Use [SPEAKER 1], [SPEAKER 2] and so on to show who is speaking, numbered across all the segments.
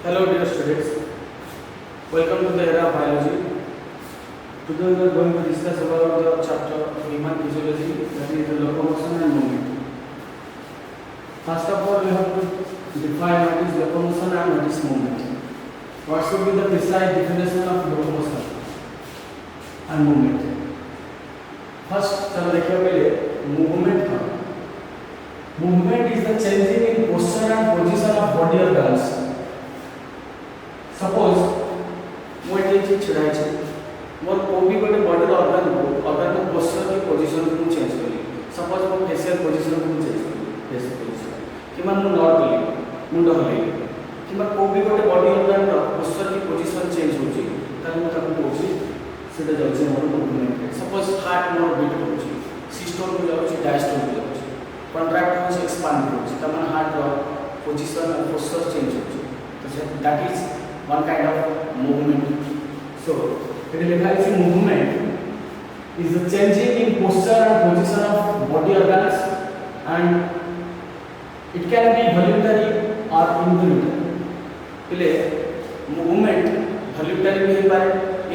[SPEAKER 1] Hello dear students, welcome to the era of biology. Today we are going to discuss about the chapter of human physiology, that is the locomotion and movement. First of all, we have to define what is locomotion and what is movement. What should be the precise definition of locomotion and movement? First, चलो देखिए पहले movement का. Movement is the changing in posture and position of body organs. Suppose मोटे जे छिड़ाई छै मोर कोबी गोटे body organ को posture की पोजीशन को चेंज करी सपोज मो फेशियल पोजीशन को चेंज करी फेस पोजीशन किमा मु नॉट कली मुंड हले किमा कोबी गोटे बॉडी ऑर्गन रो पोस्चर की पोजीशन चेंज होची त मु ताको कोची सेटा जाउछि मोर मूवमेंट सपोज हार्ट मोर बीट होची सिस्टोल को जाउछि डायस्टोल को जाउछि कॉन्ट्रैक्ट होछि एक्सपांड होछि त मन हार्ट रो पोजीशन और पोस्चर चेंज होछि तो that is one kind of movement. So, it is movement is the changing in posture and position of body organs, and it can be voluntary or involuntary. Pile movement voluntary भी है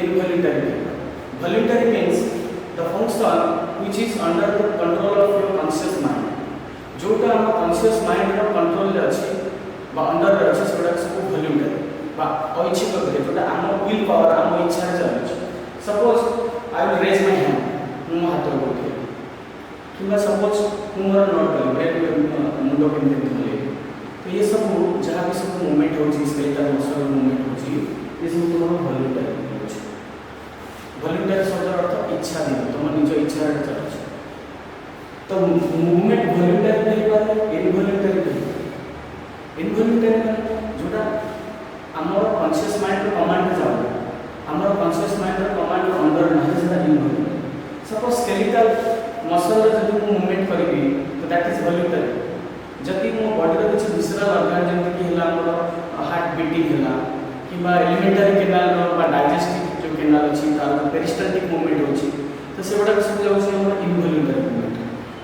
[SPEAKER 1] involuntary भी है. Voluntary means the function which is under the control of your conscious mind. जोटा हम conscious mind रो control ले अच्छी बा under रे अच्छी सोड़ा सब voluntary. ऐच्छिक करे जोटा आम विल पावर आम इच्छा चलुच suppose I will raise my hand मु हाथ उठे किबा सपोज मु मोर नोट करी मुंडो केमते धले तो ये सब जहां भी सब मूवमेंट होची स्केलेटल मसल मूवमेंट होची ये सब तुम्हारा वॉलंटरी होची वॉलंटरी शब्द अर्थ इच्छा दिन तुम निज इच्छा रे चलुच तो मूवमेंट वॉलंटरी नहीं पारे इनवॉलंटरी जोटा आमर कॉन्शियस माइंड रो कमांड जाउ आमर कॉन्शियस माइंड रो कमांड अंडर नहीं सेटा इनवॉल्व सपोज स्केलेटल मसल रे जब मूवमेंट करबी तो दैट इज वॉलंटरी जति मो बॉडी रो किछ विसरल ऑर्गन जंत कि हला हमर हार्ट बीटिंग हला किबा एलिमेंटरी कैनाल रो बा डाइजेस्टिव जो कैनाल अछि तार पेरिस्टल्टिक मूवमेंट होछि तो सेबडा सब जाउ छै हमर इनवॉलंटरी मूवमेंट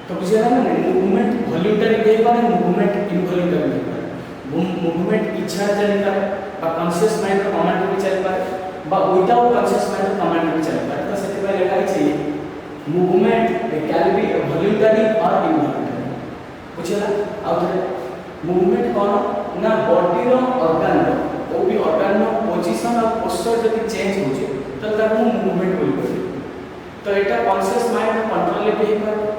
[SPEAKER 1] तो बुझिया ना मूवमेंट वॉलंटरी दे पारे मूवमेंट इनवॉलंटरी दे पारे मूवमेंट इच्छा चली पारे बा कॉन्शियस माइंड रो कमांड भी चल पारे बा विदाउट कॉन्शियस माइंड रो कमांड भी चल पारे तो सेति पय लेखा छै मूवमेंट कैन बी वॉलंटरी और इनवॉलंटरी बुझला आ मूवमेंट कोन ना बॉडी रो ऑर्गन रो ओ भी ऑर्गन रो पोजीशन और पोस्चर जति चेंज हो छै तो ताको मूवमेंट बोल पारे तो एटा कॉन्शियस माइंड रो कंट्रोल ले भी पारे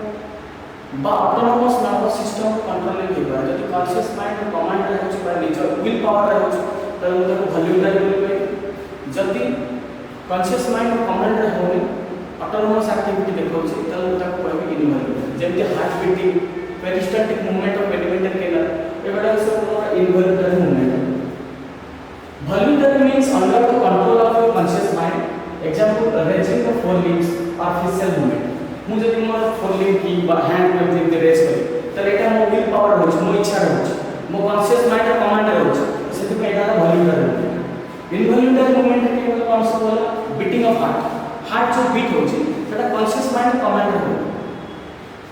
[SPEAKER 1] बा ऑटोनोमस नर्वस सिस्टम कंट्रोल ले भी पारे जति कॉन्शियस माइंड रो कमांड रे होछि बा निज विल पावर रे होछि तो उनको वॉल्यूमरी बोलबे जति कॉन्शियस माइंड और कमांड रे होनी ऑटोनोमस एक्टिविटी देखौ छै त उनको कहबे इनवॉल्व जेमते heart beating peristaltic movement of alimentary canal एबडा सब इनवॉल्वरी movement voluntary means under the control of your conscious mind example raising the fore limbs और फेशियल मूवमेंट मु जति मोर फोर लिम्स की बा हैंड में जेमते रेस करी त एटा मो विल पावर होछ मो इच्छा होछ मो कॉन्शियस माइंड और कमांड रे होछ सेति पे एटा वॉल्यूमरी मूवमेंट इनवॉल्यूमरी मूवमेंट के मतलब कौन सा बोला बीटिंग ऑफ हार्ट जो बीट होची सेटा कॉन्शियस माइंड कमांड रे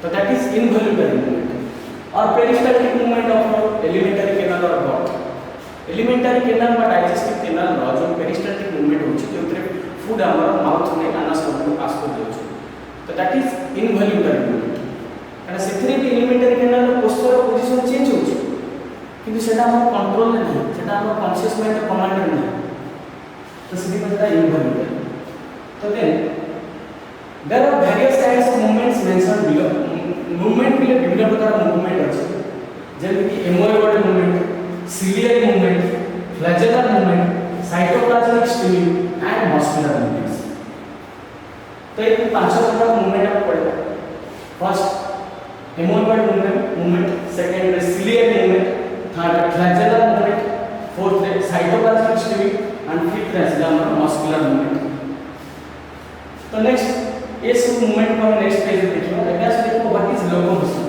[SPEAKER 1] तो दैट इज इनवॉल्यूमरी मूवमेंट और peristaltic movement of alimentary canal और गॉट एलिमेंटरी कैनाल बा डाइजेस्टिव कैनाल रो जो पेरिस्टल्टिक मूवमेंट होची जोतरे फूड हमर माउथ में अनास को पास कर देउछ तो दैट इज इनवॉल्यूमरी मूवमेंट कारण सेथरे भी एलिमेंटरी कैनाल रो पोस्चर और पोजीशन चेंज होची किंतु सेटा हम कंट्रोल में नहीं सेटा हम कॉन्शियस माइंड कमांड में नहीं तो सीधी बात है इनवॉल्यूमरी तो then there are various kinds of movements mentioned below movement के लिए विभिन्न प्रकार मूवमेंट अछि जैसे कि amoeboid movement ciliary movement flagellar movement cytoplasmic stimulus and muscular movements तो ये पांच प्रकार मूवमेंट आप पढ़ेगा first amoeboid movement second ciliary movement third flagellar movement, fourth cytoplasmic stimulus and fifth is muscular movement. तो next ये सब movement को हम next page में देखिए अगला देखो what is locomotion.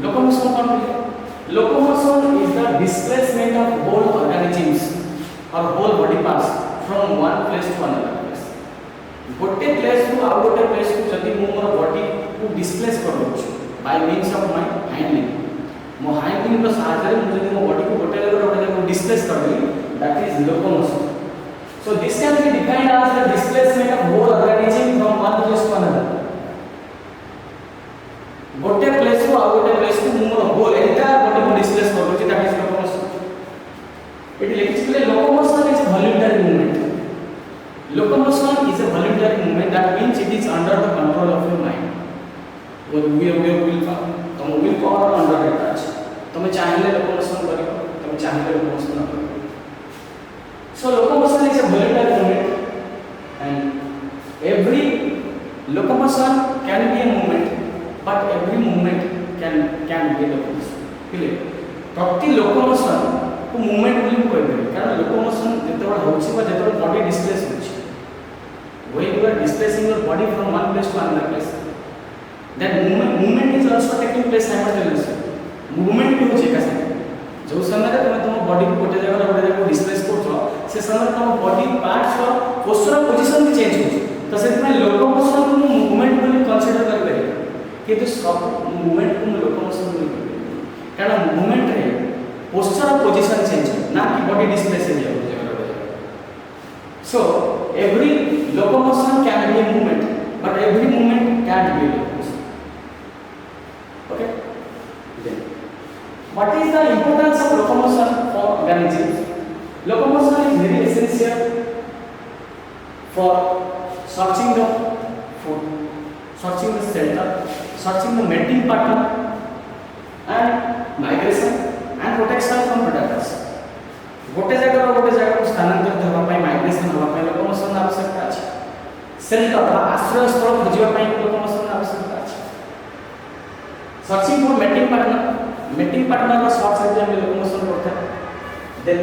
[SPEAKER 1] Locomotion कौन है? Locomotion is the displacement of whole organisms or whole body parts from one place to another place. गोटे place को आउ गोटे place को जति मु मोर body को displace करू by means of my handling मो हाइंड विंग रो सहायता रे मुझे मो बॉडी को गोटे जगह गोटे जगह डिस्प्लेस कर देली that is locomotion so this can be defined as the displacement of whole organism from one place to another गोटे प्लेस को आ गोटे प्लेस को मोर होल एंटायर बॉडी को डिस्प्लेस कर दोची दैट इज लोकोमोशन इट लिखिले locomotion is voluntary movement locomotion is a voluntary movement that means it is under the control of your mind will तुम विल पावर अंडर रहता है तुम चाहिए locomotion करियो तुम चाहिए लोकोमोशन न करियो so locomotion is a voluntary movement and every locomotion can be a movement but every movement can be a locomotion clear प्रति लोकोमोशन को मूवमेंट बोली कोइ दे कारण लोकोमोशन जेतबा होछि बा जेतबा बॉडी डिस्प्लेस होछि when you are displacing your body from one place to another place that movement is also taking place simultaneously movement भी होचे का संग जो समय रे तुम बॉडी को गोटे जगह गोटे जगह डिस्प्लेस करछो से समय तुम बॉडी पार्ट्स और पोस्चर पोजीशन भी चेंज होछि तो से में लोकोमोशन को मूवमेंट बोली कंसीडर कर पारे किंतु सब मूवमेंट को लोकोमोशन बोली कारण मूवमेंट रे पोस्चर और पोजीशन चेंज ना कि बॉडी डिस्प्लेस हो जाए so every locomotion can be a movement but every movement can't be a locomotion okay then what is the importance of locomotion for organisms locomotion is very essential for searching the food searching the shelter searching the mating partner and migration and protection from predators गोटे जगह गोटे जगह को स्थानांतरित होबा पई migration होबा पई लोकोमोशन आवश्यकता अछि सेल्टर बा आश्रय स्थल खोजिबा पई लोकोमोशन आवश्यकता अछि सर्चिंग फॉर मेटिंग पार्टनर रो सर्च से हम लोकोमोशन करते देन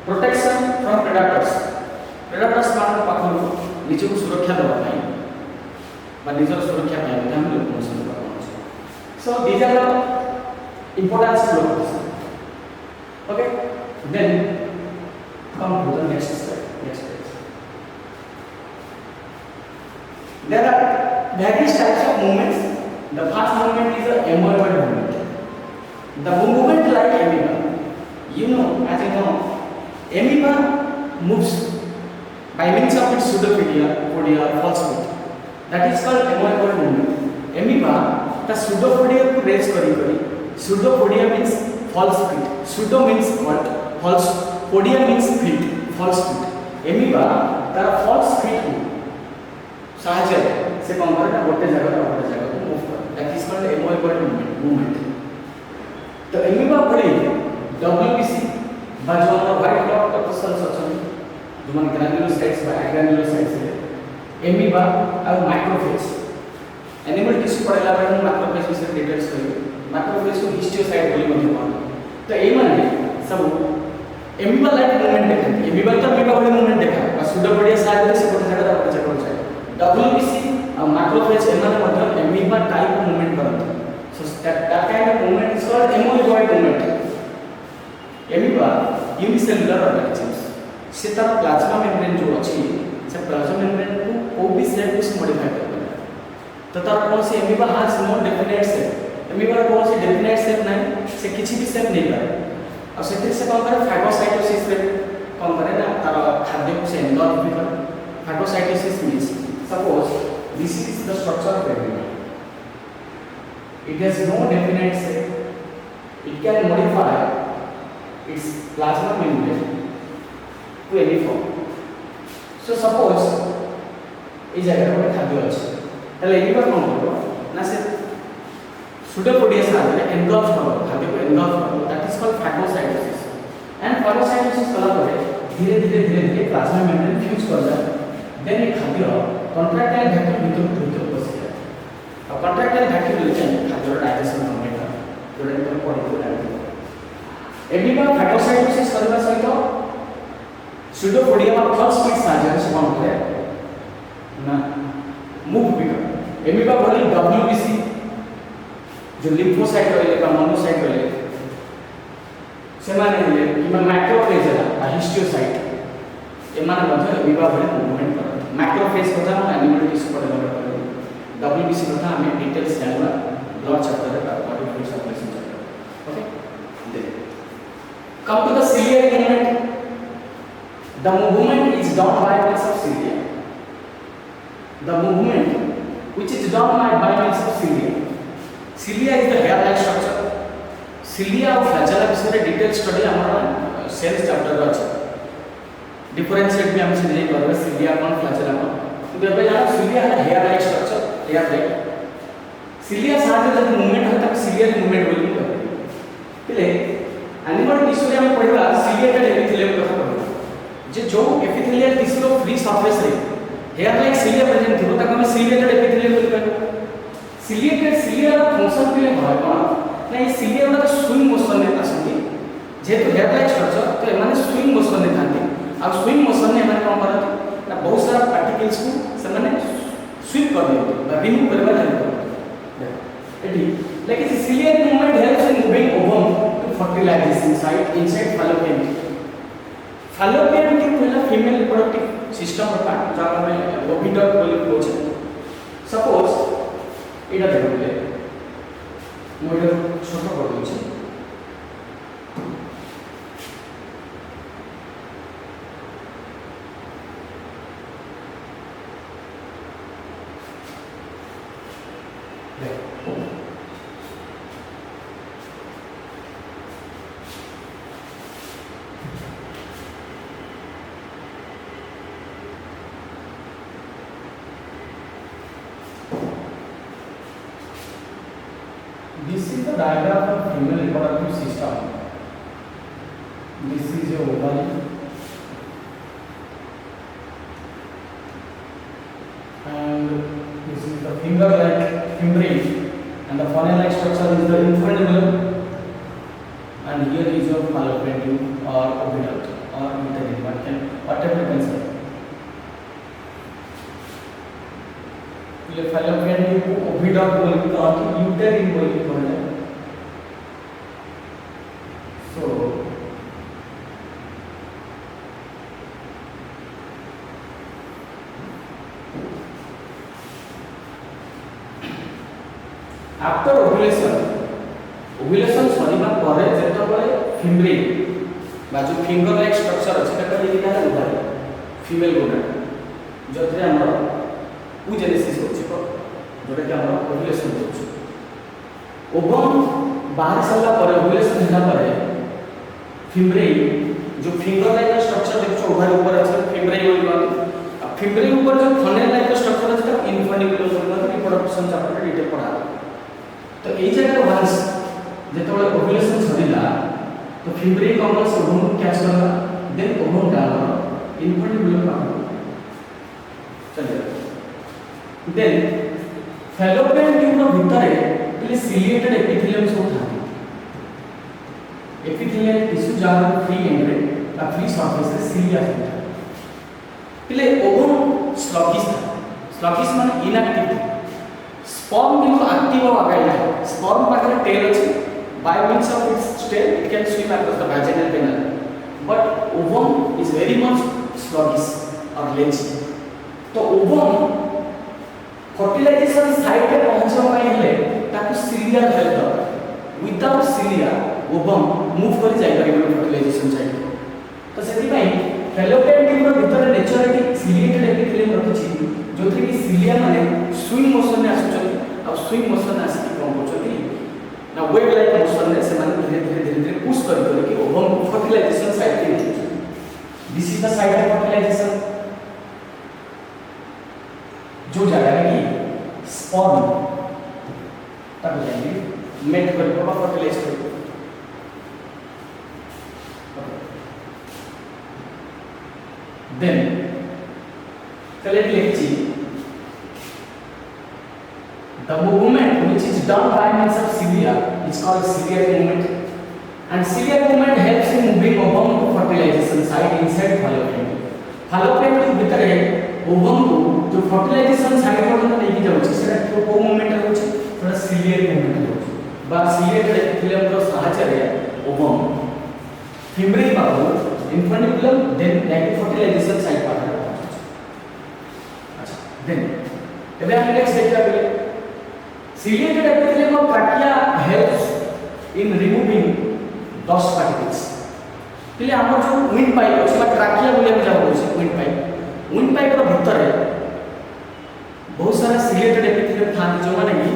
[SPEAKER 1] प्रोटेक्शन फ्रॉम प्रेडेटर्स मान पाखु निज को सुरक्षा देबा पई बा निजर सुरक्षा पई हम लोकोमोशन करते so these are the importance of locomotion okay then come to the next page there are various types of movements the first movement is a amoeboid movement the movement like amoeba you know as you know amoeba moves by means of its pseudopodia or false foot that is called amoeboid movement amoeba the pseudopodia को raise करी pseudopodia means false feet pseudo means what false podia means feet false feet amoeba तार false feet को साहाଯ୍य से कौन करे ना गोटे जगह को मूव करे that is called amoeboid movement तो amoeba भली WBC बा जो हमर व्हाइट ब्लड कॉर्पस सेल्स अछन जो मन ग्रैन्युलोसाइट्स बा ग्रैन्युलोसाइट्स रे amoeba और माइक्रोफेज एनिमल टिश्यू पढ़ला बेर माइक्रोफेज विषय डिटेल्स करियो माइक्रोफेज को हिस्टियोसाइट बोली मध्य कहन तो ए माने सब एमिबा लाइक मूवमेंट देखा एमिबा तो एमिबा वाली मूवमेंट देखा और सुडोपोडिया साइड से गोटे जगह गोटे जगह जाए डब्ल्यूबीसी और माइक्रोफेज एमाने मध्य एमिबा टाइप मूवमेंट करत so that kind of movement is called amoeboid movement amoeba unicellular organisms से तार प्लाज्मा मेम्ब्रेन जो अछि से प्लाज्मा मेम्ब्रेन को को भी सेल को मॉडिफाई कर तो तार कौन से amoeba has no definite cell amoeba कौन से डेफिनेट सेल नहीं से किसी भी सेल नहीं पाए और से कौन करे फागोसाइटोसिस रे कौन करे ना तार खाद्य को से एंगल्फ भी करे phagocytosis means suppose this is the structure of amoeba it has no definite cell it can modify its plasma membrane to any form so suppose ई जगह पर खाद्य अछि तले एमिबा कौन करो ना से pseudopodia साथ engulf करो खाद्य को engulf करो that is called phagocytosis and phagocytosis कला पर धीरे धीरे प्लाज्मा मेम्ब्रेन फ्यूज कर जाए देन ये खाद्य कॉन्ट्रैक्टाइल वैक्यूम भीतर पसि जाए और कॉन्ट्रैक्टाइल वैक्यूम लेके खाद्य डाइजेशन होने का जोड़े तो बॉडी को डाइजेस्ट एमिबा phagocytosis करबा सहित pseudopodia और फॉल्स फीट साजन से कौन करे ना मूव भी कर एमिबा भली WBC जो लिम्फोसाइट रहले बा मोनोसाइट रहले से माने ले कि मैक्रोफेज है हिस्टियोसाइट एमान मध्य एमिबा भली मूवमेंट करत मैक्रोफेज कथा हम एनिमल टिश्यू पढ़ला WBC कथा हमें डिटेल्स जानबा ब्लड चैप्टर रे body fluid circulation chapter okay done by means of cilia. The movement which is done by means of cilia. Cilia is the hair-like structure. Cilia और flagella विषय detail study हमारा sales chapter रे अछि. Differentiate भी हम से नहीं करबे cilia कौन flagella कौन. तो बेबे जानो cilia है hair-like structure, hair-like. cilia साथ में जब मूवमेंट होता है ciliary मूवमेंट बोली कहते. पहले एनिमल टिश्यू रे हम पढ़िबा ciliated epithelium कथा पढ़िबा. जे जो epithelial tissue रो फ्री सरफेस रे hair-like cilia प्रेजेंट थिबो ताको हम ciliated epithelium बोली कहबो. ciliated cilia रो फंक्शन के लिए भाग कोन नहीं सिलिया वाला स्विंग मोशन में आसंती जेतु हेयर लाइक स्ट्रक्चर तो एमाने स्विंग मोशन में थांती आ स्विंग मोशन में एमाने कोन करती ना बहुत सारा पार्टिकल्स को से माने स्वीप कर देते बा रिमूव करबा हेल्प देखो एटी लेकिन cilia movement helps in moving ovum to fertilisation site inside fallopian tube है फीमेल रिप्रोडक्टिव सिस्टम रो पार्ट जहाँ में ओविडक्ट बोली कहछे सपोज एटा देखो ले मोडल छोटा कर दूँ This is the diagram of female reproductive system. This is your ovary, and this is the finger-like fimbrium, and the funnel-like structure is the infundibulum, and here is your fallopian tube or oviduct or uterine, whatever you can say. ये fallopian tube को oviduct बोल के और uterine बोल के कहते हैं. So after ovulation सरीबा परे जेतबले फिम्ब्रिम बा जो फिंगर लाइक स्ट्रक्चर अछि तकर ये क्या ओवरी फीमेल गोनाड जोथरे हमर oogenesis होछि को जोटा कि हमर ओवुलेशन होछि. ओवम बाहर सला पर ओवुलेशन होला पर फिम्ब्रिम जो फिंगर लाइक स्ट्रक्चर देखो ओवरी ऊपर अछि फिम्ब्रिम बोली बात आ फिम्ब्रिम ऊपर जो फनेल लाइक स्ट्रक्चर अछि त इन्फंडिबुलम बोली बात रिप्रोडक्शन चैप्टर डिटेल पढ़ा. तो ए जगह वंस जेतबले ओवुलेशन सरीला तो फिम्ब्रिम कॉम्प्लेक्स ओवम को कैच करला देन ओवम डालर इन्फंडिबुलम पार्ट चलिए. देन fallopian tube रो भितरे पहले ciliated epithelium सब था. epithelial टिश्यू जहाँ फ्री एंड्रेड या फ्री सरफेस से cilia था. पहले ओवम स्लॉकिश था. स्लॉकिश माने इनएक्टिव. स्पर्म किंतु एक्टिव हो गया है. स्पर्म पाकर टेल अछि. By means of its tail, it can swim across the vaginal canal. But ovum is very much sluggish or lazy. तो ovum फर्टिलाइजेशन साइट पे पहुंचवा ପାଇଁ ହେଲେ ତାକୁ ସିଲିଆ ହେଲ୍ପ ଦରକାର. विदाउट सिलिया ओवम मूव कर जाय परिबो फर्टिलाइजेशन साइट. तो सेति ପାଇଁ fallopian tube भितर नेचुरली सिलिएटेड एपिथेलियम रखिछि जोथि कि सिलिया माने स्विंग मोशन में आसुछथि आ स्विंग मोशन आसी कोन करछथि ना वेव लाइक मोशन में से माने धीरे धीरे पुश कर कि ओवम फर्टिलाइजेशन साइट पे नीचे. This is the site of fertilisation. जो जगह है कि स्पर्म तब जाएंगे मेट कर को फर्टिलाइज कर. देन चलिए लिखिए the movement which is done by means of cilia is called ciliary movement, and ciliary movement helps in moving ovum to fertilization site inside fallopian tube. fallopian tube भितरे ovum को जो fertilisation site पर लेके जाउछि सेटा को movement होछि थोड़ा ciliary movement होछि. बा सिलियरी एपिथेलियम रो सहायता रे ओवम फिम्ब्रिम बाबू infundibulum then like fertilisation site पर पहुंचछि. अच्छा देन एबे हम नेक्स्ट देखिया पहले ciliary epithelium of trachea helps in removing dust particles. पिले आम जो विंड पाइप अच्छे ट्राकिया बोली जहाँ बोलूँ विंड पाइप भितर बहुत सारा सिलेटेड एपिथेलियम था जो मैंने कि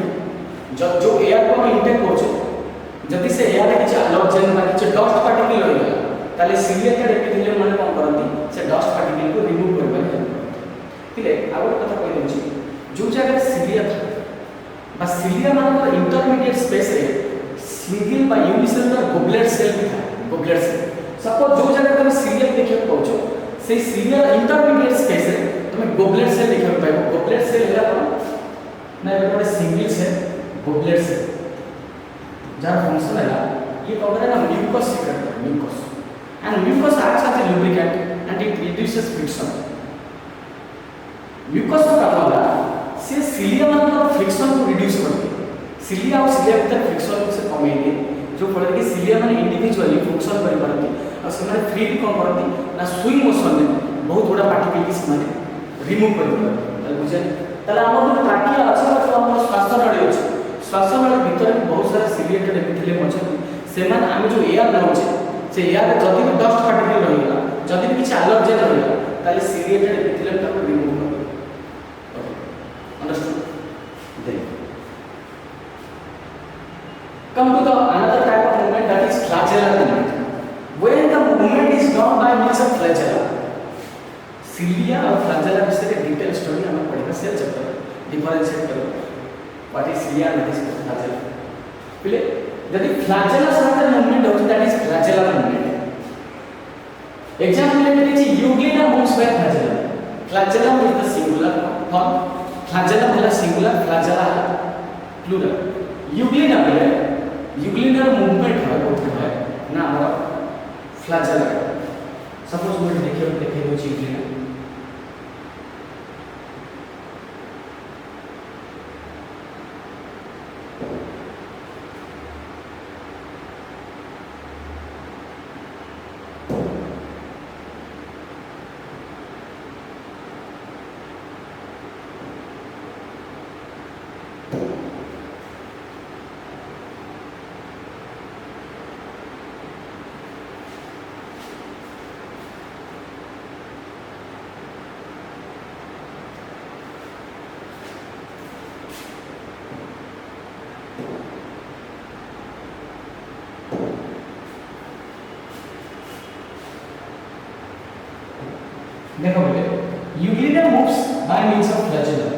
[SPEAKER 1] जो एयर को हम इंटेक कर से एयर किसी एलर्जेन किसी डस्ट पार्टिकल रही ताले सिलेटेड एपिथेलियम माने कौन करती से डस्ट पार्टिकल को रिमूव करबा पिले आ गोटे कथा कहि दउची जो जगह सिलिया था सिलिया मान इंटरमीडिएट स्पेस रे सिंगल बा यूनिसेलुलर गोबलेट सेल भी था गोबलेट सेल सपोज जो जगह तुम सिलिया देखियो पाउछो से सिलिया इंटरमीडिएट स्पेस रे तुम गोबलेट सेल देखियो पाइबो गोबलेट सेल हैला कोन ना एबे सिंगल सेल गोबलेट सेल जार फंक्शन हैला ये कौन करे ना म्यूकस सीक्रेट करे mucus and mucus acts as a lubricant and it reduces friction mucus का काम होला से सिलिया मान फ्रिक्शन को रिड्यूस करते सिलिया और सिलिया भीतर फ्रिक्शन को से कमेइले जो फल कि सिलिया मान इंडिविजुअली फंक्शन कर पारती और से माने फ्री कौन करती ना स्विंग मोशन में बहुत बड़ा पार्टिकल की से माने रिमूव कर पारती बुझे तला हमर जो ट्राकिया अछि तो हमर श्वास नळी अछि श्वास नळी भीतर बहुत सारा सिलिएटेड एपिथेलियम अछि से माने हम जो एयर नउछे से एयर जदी डस्ट पार्टिकल रहिला जदी किछ एलर्जेन रहिला ताले सिलिएटेड एपिथेलियम को रिमूव कर understood then come to the another type of movement that is flagellar movement when the movement is done by means of flagella cilia और flagella विषय के डिटेल स्टडी हम पढ़ेगा सेल चैप्टर डिफरेंशिएट करो what is cilia and what is flagella पहले यदि flagella से हमारा मूवमेंट होता है that is flagellar movement example लेते हैं Euglena moves by flagella flagellum is the singular form flagellum है सिंगुलर flagella है प्लूरल यूग्लिना मूवमेंट है होता है ना हमारा flagella सपोज मैं देखिए दो यूग्लिना देखो बेटे Euglena moves by means of flagella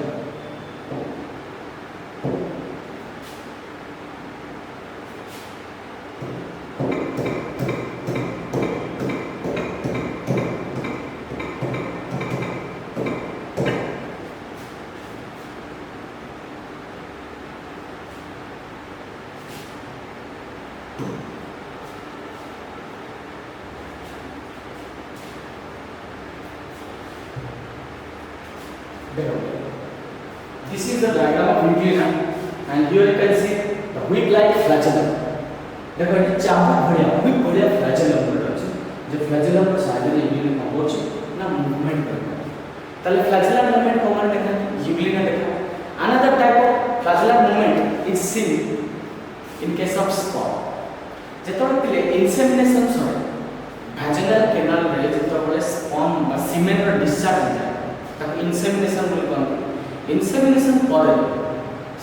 [SPEAKER 1] This is the diagram of Euglena and here you can see the whip like flagellum देखो ये चाबुक भड़िया whip भड़िया flagellum बोलते हैं जो flagellum पर साइड में यूग्लिना कौन होची ना मूवमेंट करता है तले flagellum movement कौन देखा यूग्लिना देखा another type of flagellum movement is seen in case of sperm जेतोड़ पिले insemination सरे vaginal canal रे जेतोड़ sperm बा semen रो discharge हो जाए तब insemination बोल कौन इंसेमिनेशन पर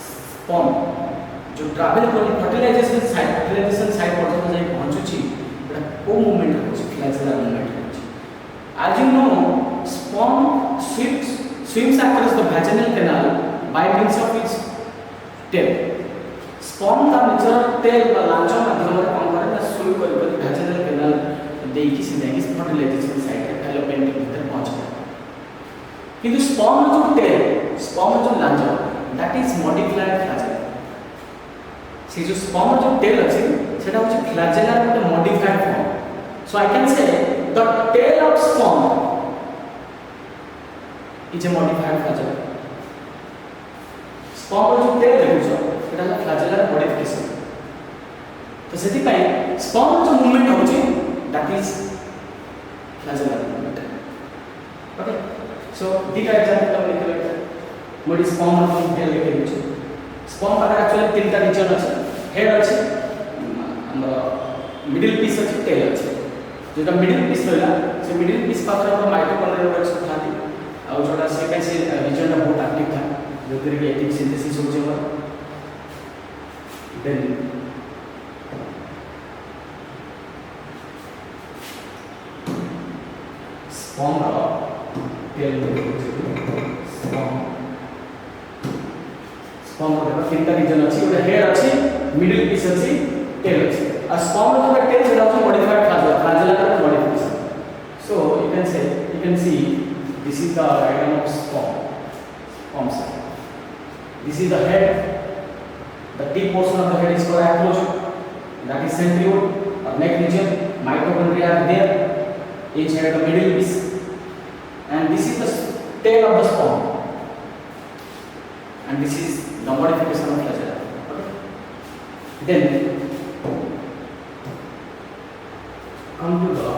[SPEAKER 1] स्पर्म जो ट्रैवल करी फर्टिलाइजेशन साइट पर्यंत जाई पहुंचुची एटा को मूवमेंट होची फ्लैजेलर मूवमेंट होची as you know sperm swims across the vaginal canal by means of its tail sperm ता निजर टेल बा लांचो माध्यम रे कोन करे ना स्विम करी vaginal canal देकी सीधा कि फर्टिलाइजेशन साइट रे फैलोपियन के भीतर पहुंच गया किंतु स्पर्म जो टेल स्पर्म जो लांचो दैट इज मॉडिफाइड फ्लैजेला से जो स्पर्म जो टेल अछि सेटा होछि फ्लैजेला एक modified form so I can say the tail of sperm is a modified flagella sperm जो टेल देखो सेटा फ्लैजेला मॉडिफिकेशन तो सेति पई स्पर्म जो मूवमेंट होछि that is flagella movement okay so दिका एग्जांपल हम लिख लेते मोडी स्पर्म और टेल लिखे दिछु स्पर्म पाकर एक्चुअली तीनटा रीजन अछि हेड अछि हमर मिडिल पीस अछि टेल अछि जोटा मिडिल पीस रहा से मिडिल पीस पाखरे हमर माइटोकॉन्ड्रिया रो एक्शन थाती आ जोटा से पे से रीजन बहुत एक्टिव था जो कि एटिक सिंथेसिस हो जेबा देन स्पर्म रो टेल स्पर्म रो तीनटा रीजन अछि ओटा हेड अछि मिडिल पीस अछि टेल अछि आ स्पर्म रो जो टेल सेटा अछि मॉडिफाइड फ्लाजेला का modification so you can see this is the diagram of sperm cell. This is the head, the tip portion of the head is called aploid, that is centriole or neck region, mitochondria are there, each had the middle piece, and this is the tail of the sperm, and this is the modification of flagella. Okay. Then come to the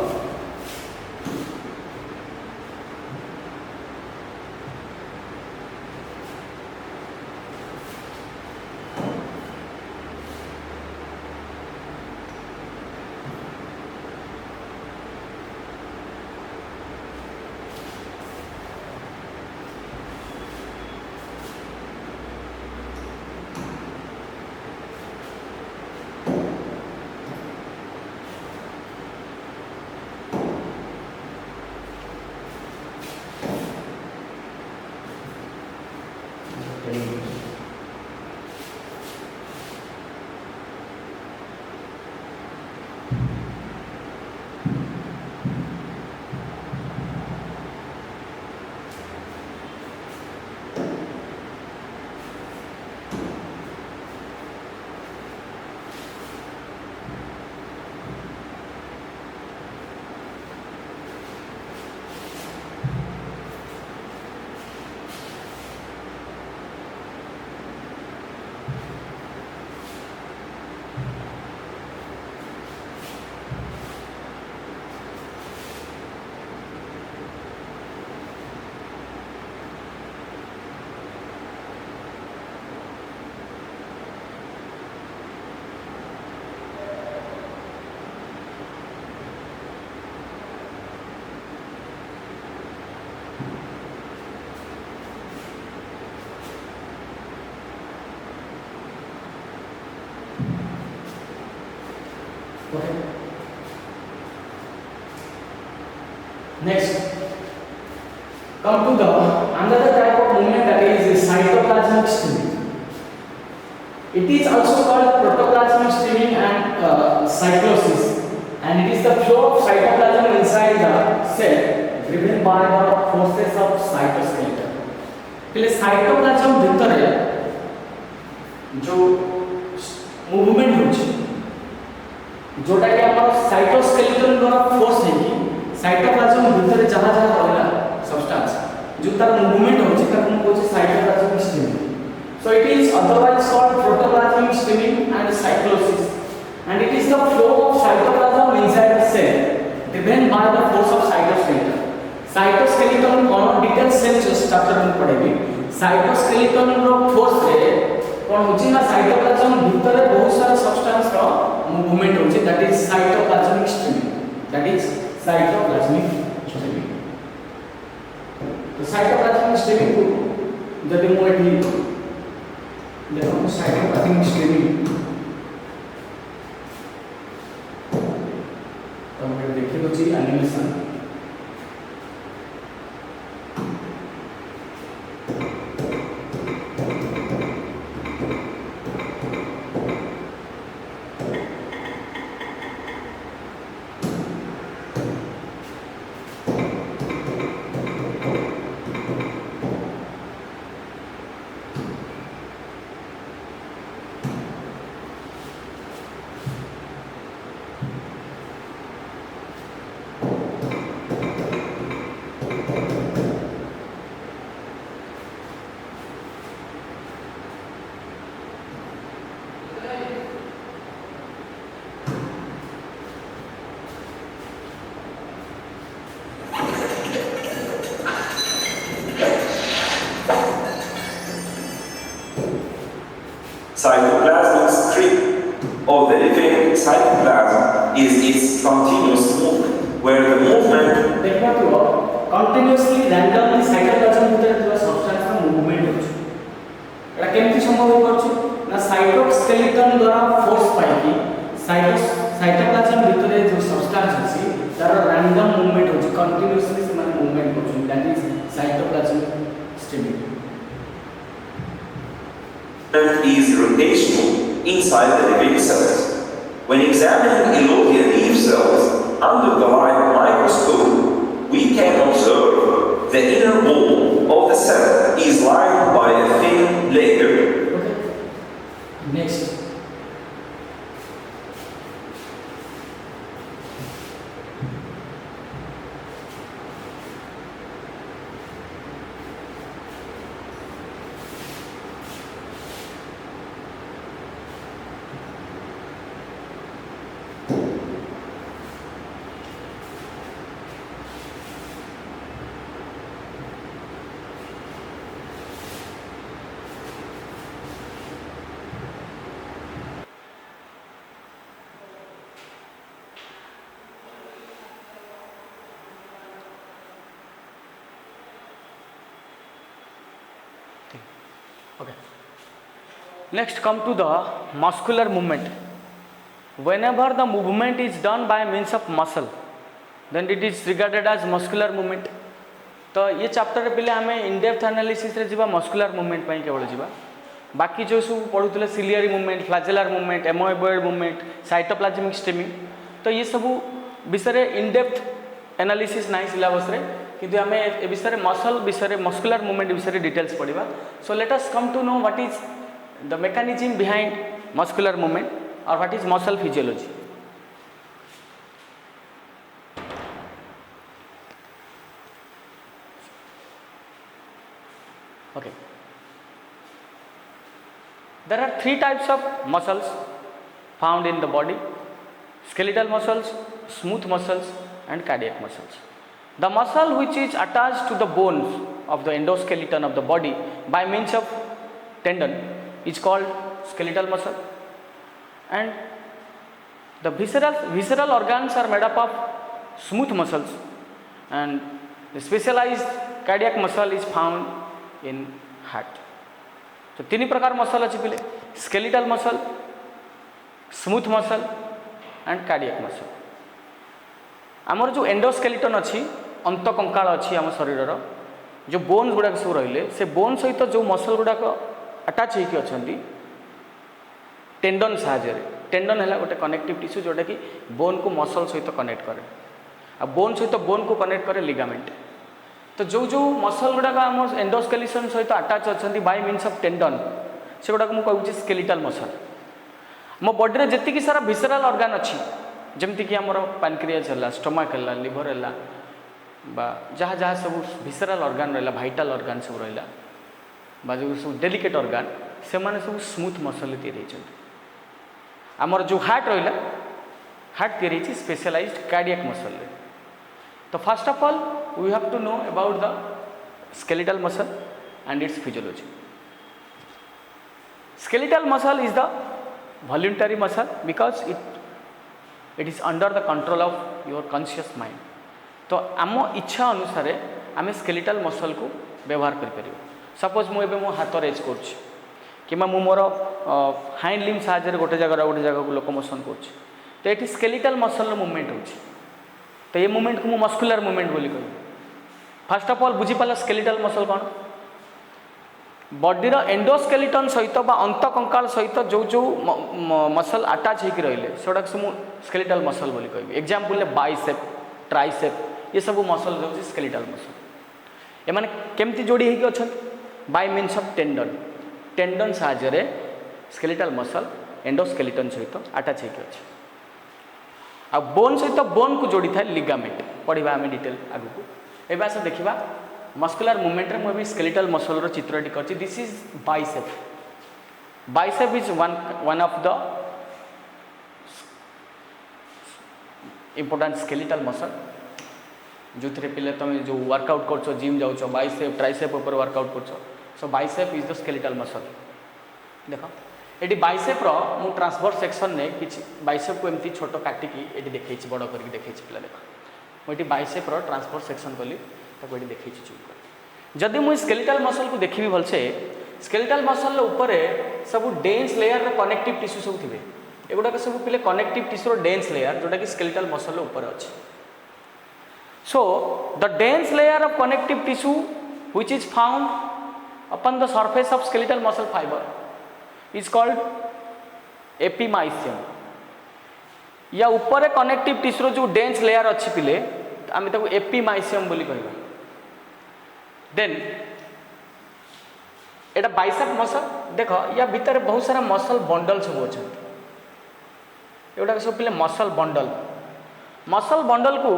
[SPEAKER 1] okay. Next, come to the another type of movement, that is cytoplasmic streaming. It is also called protoplasmic streaming and cyclosis, and it is the flow of cytoplasm inside the cell driven by the forces of cytoskeleton. पहले cytoplasm भीतर जो movement होची जोटा कि हमर cytoskeleton द्वारा force है कि साइटोप्लाज्म भीतर जहां जहां रहला सब्सटेंस जो तार मूवमेंट होची तार हम Kochi cytoplasmic streaming. So it is otherwise called protoplasmic streaming and cyclosis, and it is the flow of cytoplasm inside the cell driven by the force of cytoskeleton. Cytoskeleton कोन डिटेल सेल स्ट्रक्चर में पढ़ेबी. Cytoskeleton रो force रे कोन होची ना cytoplasm भीतर बहुत सारा substance रो movement होची, that is cytoplasmic streaming. That is cytoplasmic streaming. तो साइटोप्लाज्मिक स्ट्रीमिंग को जदि मो एठी देखो साइटोप्लाज्मिक स्ट्रीमिंग तो हम देखि होची animation.
[SPEAKER 2] Cytoplasmic stream of the living cytoplasm is its continuous movement. where the movement
[SPEAKER 1] देखा तो कंटिन्यूअसली रैंडमली साइटोप्लाज्म भितरଥିବା ସବଷ୍ଟାନ୍ସ ର मूवमेंट होछ एटा केमति संभव हो परछ ना साइटोस्केलेटन द्वारा फोर्स पाइकी साइटोप्लाज्म भितर जो सब्सटेंस अछि तार रैंडम मूवमेंट होछ कंटिन्यूअसली से माने मूवमेंट होछ that is cytoplasm stimulation
[SPEAKER 2] is rotational inside the living cells. When examining Elodia leaf cells under the light microscope, we can observe the inner wall of the cell is lined by a thin layer.
[SPEAKER 1] Okay. Next. Okay. Next come to the muscular movement. Whenever the movement is done by means of muscle, then it is regarded as muscular movement. तो ये chapter पे आमे इन depth analysis रे जीवा muscular movement पई केवल जीवा बाकी जो सब पढुतले ciliary movement flagellar movement amoeboid movement cytoplasmic streaming तो ये सब विषय इन डेप्थ एनालिसिस नाही सिलेबस रे किंतु आमे ए विषय मसल विषय मस्कुलर मूवमेंट विषय डिटेल्स पढिबा so let us come to know what is the mechanism behind muscular movement और what is muscle physiology Okay. There are three types of muscles found in the body: skeletal muscles, smooth muscles, and cardiac muscles. The muscle which is attached to the bones of the endoskeleton of the body by means of tendon is called skeletal muscle, and the visceral organs are made up of smooth muscles, and the specialized cardiac muscle is found in heart. तो तीन प्रकार muscle अच्छी पिले skeletal muscle smooth muscle and cardiac muscle आमर जो endoskeleton अच्छी अंत कंकाल अच्छी आम शरीर जो बोन्स गुड़ाक सब रहिले से बोन सहित जो मसल गुड़ाक अटाच होकर अच्छा टेंडन साहाଯ୍य टेंडन है गोटे कनेक्टिव टिश्यू जोटा कि बोन को मसल सहित कनेक्ट करे आ बोन सहित बोन को कनेक्ट करे लिगामेंट तो जो जो मसल गुड़ाक आम एंडोस्केलेटन सहित अटाच अच्छा बाय मीन्स ऑफ टेंडन से गुड़ाक मुझे कहूँ स्केलेटल मसल मो बॉडी रे जी सारा विसराल ऑर्गन अच्छी जमती कि आमर पैनक्रियाज है स्टमक है लिवर है जहाँ जहाँ सब विसराल ऑर्गन रहा भाइटाल ऑर्गन सब रहा जो सब डेलिकेट ऑर्गन से माने सब स्मूथ मसल तैयारी आमर जो हार्ट रहा हार्ट तैयारी स्पेशलाइज्ड कार्डियक मसल तो first of all we have to know about the skeletal muscle and its physiology. Skeletal muscle is the voluntary muscle because it is under the control of your conscious mind. तो आम इच्छा अनुसार आम skeletal muscle को व्यवहार करें suppose मुझे मो हाथ रेज कर मोर हाइंड लिम्ब साहाଯ୍य गोटे जगह को लोकोमोशन कर तो ये skeletal muscle मूवमेंट हो तो ये मूवमेंट को मु मस्कुलर मूवमेंट बोली कह फर्स्ट ऑफ ऑल बुझीपाला skeletal muscle कौन बॉडीर एंडोस्केलेटन सहित अंत कंकाल सहित जो जो मसल अटाच होकर रहिले सेटा सब skeletal muscle बोली कहबी एग्जांपल बाइसेप ट्राइसेप ये सब मसल जो skeletal muscle ए माने केमती जोड़ी होकर अच्छा बाय मीन्स ऑफ टेंडन साहाଯ୍य skeletal muscle एंडोस्केलेटन सहित अटाच होकर अच्छा आ बोन सहित बोन को जोड़ी था लिगामेंट पढ़ा आम डिटेल आगू एबे आस देखा मस्कुलर मूवमेंट रे मुझे skeletal muscle रो चित्रटी करछि this is bicep is one of the important skeletal muscle जो थे पे तुम जो वर्कआउट कर जिम जाऊँ बाइसेप ट्राइसेप ऊपर वर्कआउट कर so bicep is the skeletal muscle देख ये बाइसेप रो मु ट्रांसफर सेक्शन ने कि बाइसेप को एमती छोट काटिकी ये देखी बड़ करके देखी पिला देख मुझे बाइसेप रो ट्रांसफर सेक्शन कली ताको ये देखी चूज कर जदि मुझे स्केलेटल मसल को देखी भलसे स्केलेटल मसल ऊपर सब डेन्स लेयर कनेक्टिव टिश्यू सब थे एगुड़ाक सब पे कनेक्टिव टिश्यूर डेन्स लेयर जोटा कि स्केलेटल मसल ऊपर अच्छे so the dense layer of connective tissue which is found upon the surface of skeletal muscle fiber is called epimysium या ऊपर कनेक्टिव टिश्यूर जो डेन्स लेयर अच्छी पिले आम ताको एपिमाइसियम बोली कहबा देन एटा बाइसेप मसल देख या भीतर बहुत सारा मसल बंडल सब अच्छा एगुड़ा सब पिले मसल बंडल को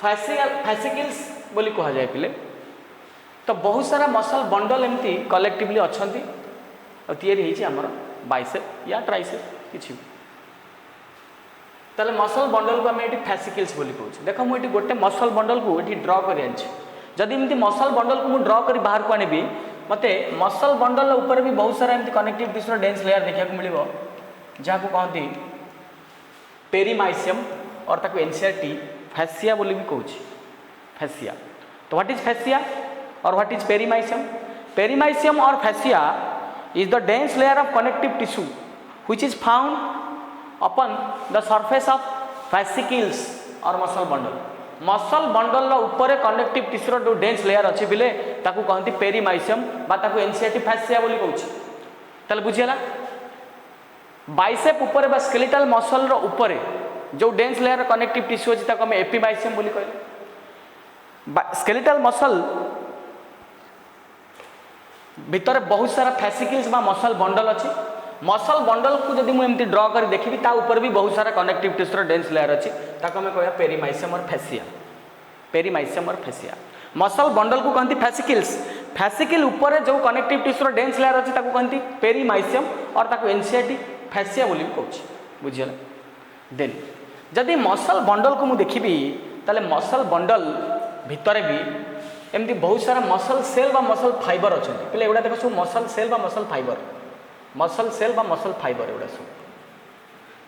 [SPEAKER 1] फैसिकल्स बोली कहा जाए पिले तो बहुत सारा मसल बंडल एमती कलेक्टिवली अच्छा या बाइसेप या ट्राइसेप किसी ताले मसल बंडल को आम ये फैसिकल्स बोली कहूँ देख मुझे गोटे मसल बंडल को ये ड्र कर जदि एमती मसल बंडल को मुझे ड्र कर बाहर को आनबी मत मसल बंडल ऊपर भी बहुत सारा एमती कनेक्टिव टिश्यूर डेन्स लेयर देखा मिले जहाँ को कहते पेरीमाइसियम और ताको एनसीईआरटी फैसिया बोली भी कहूँ फैसिया तो व्हाट इज फैसिया और व्हाट इज पेरीमाइसियम पेरीमाइसियम और fascia is the dense layer of connective tissue which is found upon the surface of fascicles और मसल बंडल ऊपर कनेक्टिव टिश्यूर जो डेन्स लेयर अच्छी बिले ताकू कहती पेरीमाइसियम बा ताकू एनसीईआरटी फैसिया बोली कहूँ ताले बुझीगला बाइसेप ऊपर बा स्केलेटल मसल ऊपर जो डेन्स लेयर कनेक्टिव टिश्यू अच्छी ताकू आम एपिमाइसियम बोली कहले स्केलेटल मसल भितर बहुत सारा फैसिकल्स बा मसल बंडल अच्छी मसल बंडल को जब मुझे ड्र कर देखी ता ऊपर भी बहुत सारा कनेक्टिव टिश्यूर डेन्स लेयर अच्छी ताको आम कह पेरीमाइसियम और फैसिया मसल बंडल को कहती फैसिकल ऊपर जो कनेक्टिव टिश्यूर डेन्स लेयर अच्छी ताको कहती पेरीमाइसियम और ताको एनसीईआरटी फैसिया बोली कहूँ बुझीगला देन जदि मसल बंडल को मुझे देखी ताले मसल बंडल भितर भी एमती बहुत सारा मसल सेल बा मसल फाइबर अच्छा पे एगुड़ा देख सब मसल सेल बा मसल फाइबर एगुड़ा सब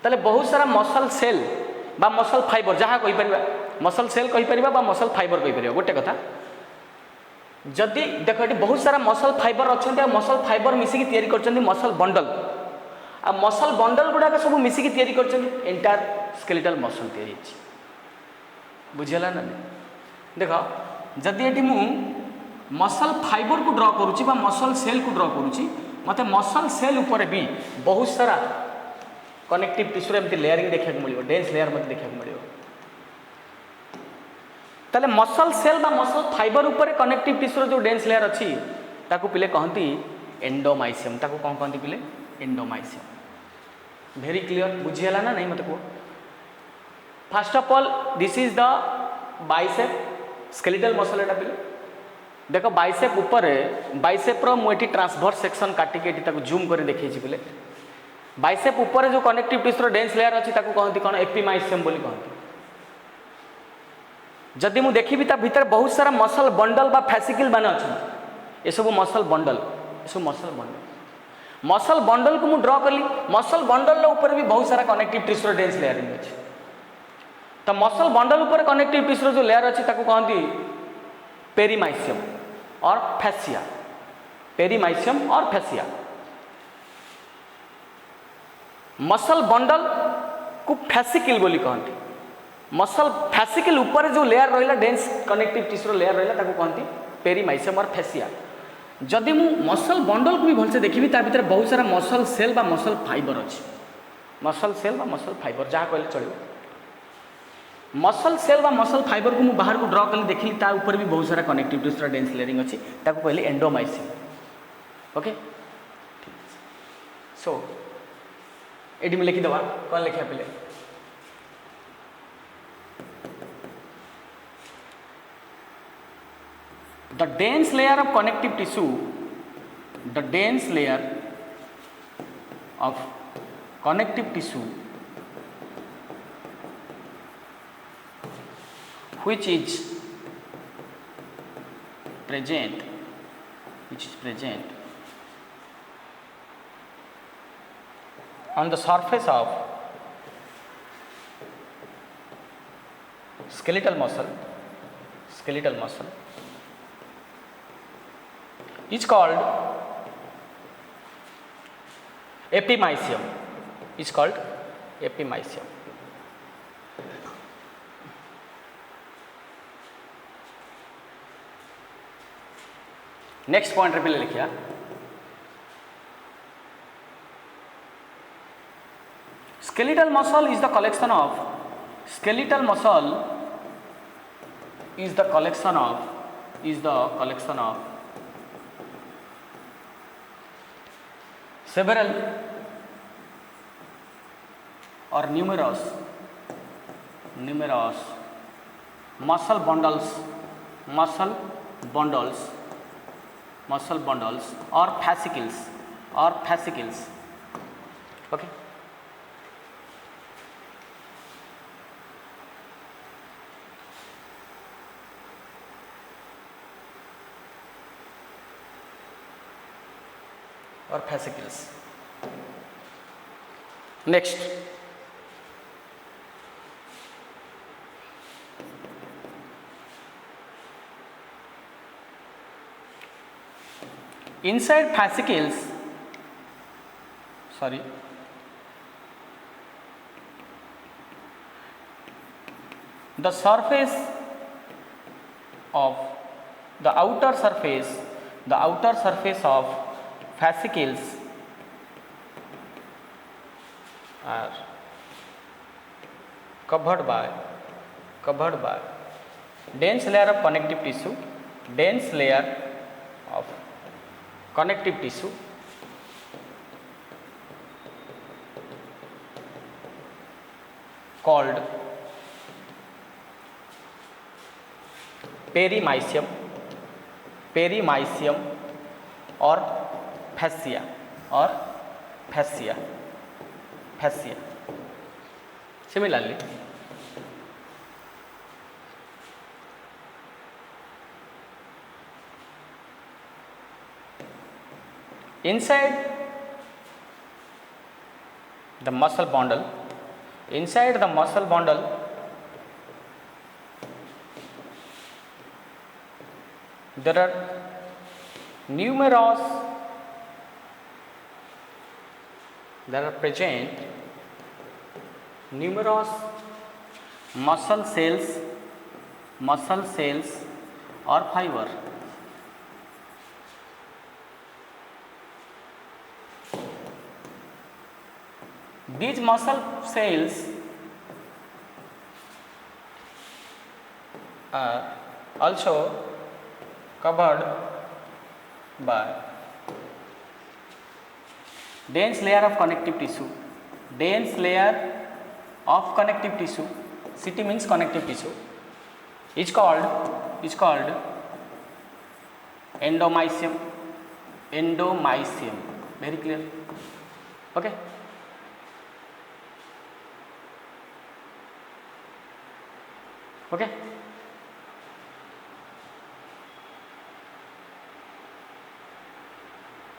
[SPEAKER 1] ताले बहुत सारा मसल सेल बा मसल फाइबर जहाँ कहीपर मसल सेल कहीपर बा मसल फाइबर कहीपर गोटे कथा जदि देख ये बहुत सारा मसल फाइबर अच्छा मसल फाइबर मिसिकी तैयारी करछन्ती मसल बंडल आ मसल बंडल गुड़ाक सब मिसिकी तैयारी करछन्ती एंटायर स्केलेटल मसल तैयारी बुझीगला ना देख जदि ये मु मसल फाइबर को ड्र करुच्ची बा मसल सेल को ड्र करुच्ची मत मसल सेल ऊपर भी बहुत सारा कनेक्टिव टिश्यूर एमती लेयरिंग देखा मिले डेन्स लेयर मत देखा मिले ताले मसल सेल बा मसल फाइबर ऊपर कनेक्टिव टिश्यूर जो डेन्स लेयर अच्छी ताको पिले कहती एंडोमाइसियम ताको कौन कहती पिले एंडोमाइसियम वेरी क्लियर बुझीगला ना नहीं मत कह first of all this is the bicep skeletal muscle एटा पिले देख बाइसेप ऊपर बाइसेप मुझे ट्रांसवर्स सेक्शन काटिके जूम कर देखी पिले बाइसेप ऊपर जो कनेक्टिव टिश्यूर डेन्स लेयर अच्छी कहती कौन एपिमाइसियम बोली कहती जदि मुझे देखी भीतर बहुत सारा मसल बंडल बा फैसिकल मैंने अच्छा ये सब मसल बंडल को मुझे ड्र कली मसल बंडल ऊपर भी बहुत सारा कनेक्टिव टिश्यूर डेन्स लेयरिंग अच्छी तो मसल बंडल ऊपर कनेक्टिव टिश्यूर जो लेयर अच्छी कहती पेरीमाइसियम और फैसिया मसल बंडल को फैसिकल बोली कहती मसल फैसिकल ऊपर जो लेयर रहा डेन्स कनेक्टिव टिश्यूर लेयर रहा कहती पेरीमाइसियम और फैसिया जदि मु मसल बंडल को भी भलसे देखी ता भीतर बहुत सारा मसल सेल बा मसल फाइबर अच्छी जहाँ कहले चलो मसल सेल बा मसल फाइबर को मुझे बाहर को ड्र कली देखी ता ऊपर भी बहुत सारा कनेक्टिव टिश्यूर डेन्स लेयरिंग अच्छी ताको कहले एंडोमाइसियम ओके सो ये लिखिदेवा कौन लिखा पे the dense layer of connective tissue which is present on the surface of skeletal muscle is called epimysium. Next point पे लिखिया skeletal muscle is the collection of several or numerous muscle bundles or fascicles. Okay. Or fascicles. Next, inside fascicles, the surface of the outer surface of fascicles are covered by dense layer of connective tissue called perimysium or fascia. Similarly, inside the muscle bundle, there are present numerous muscle cells or fiber. These muscle cells are also covered by dense layer of connective tissue. CT means connective tissue. Is called endomysium. Very clear? Okay. Okay.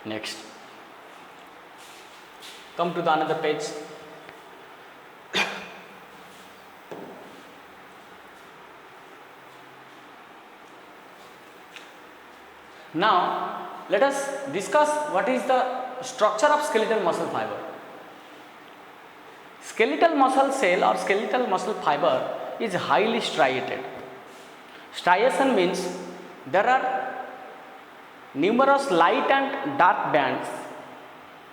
[SPEAKER 1] Next, come to the another page. Now let us discuss what is the structure of skeletal muscle fiber. Skeletal muscle cell or skeletal muscle fiber is highly striated. Striation means there are numerous light and dark bands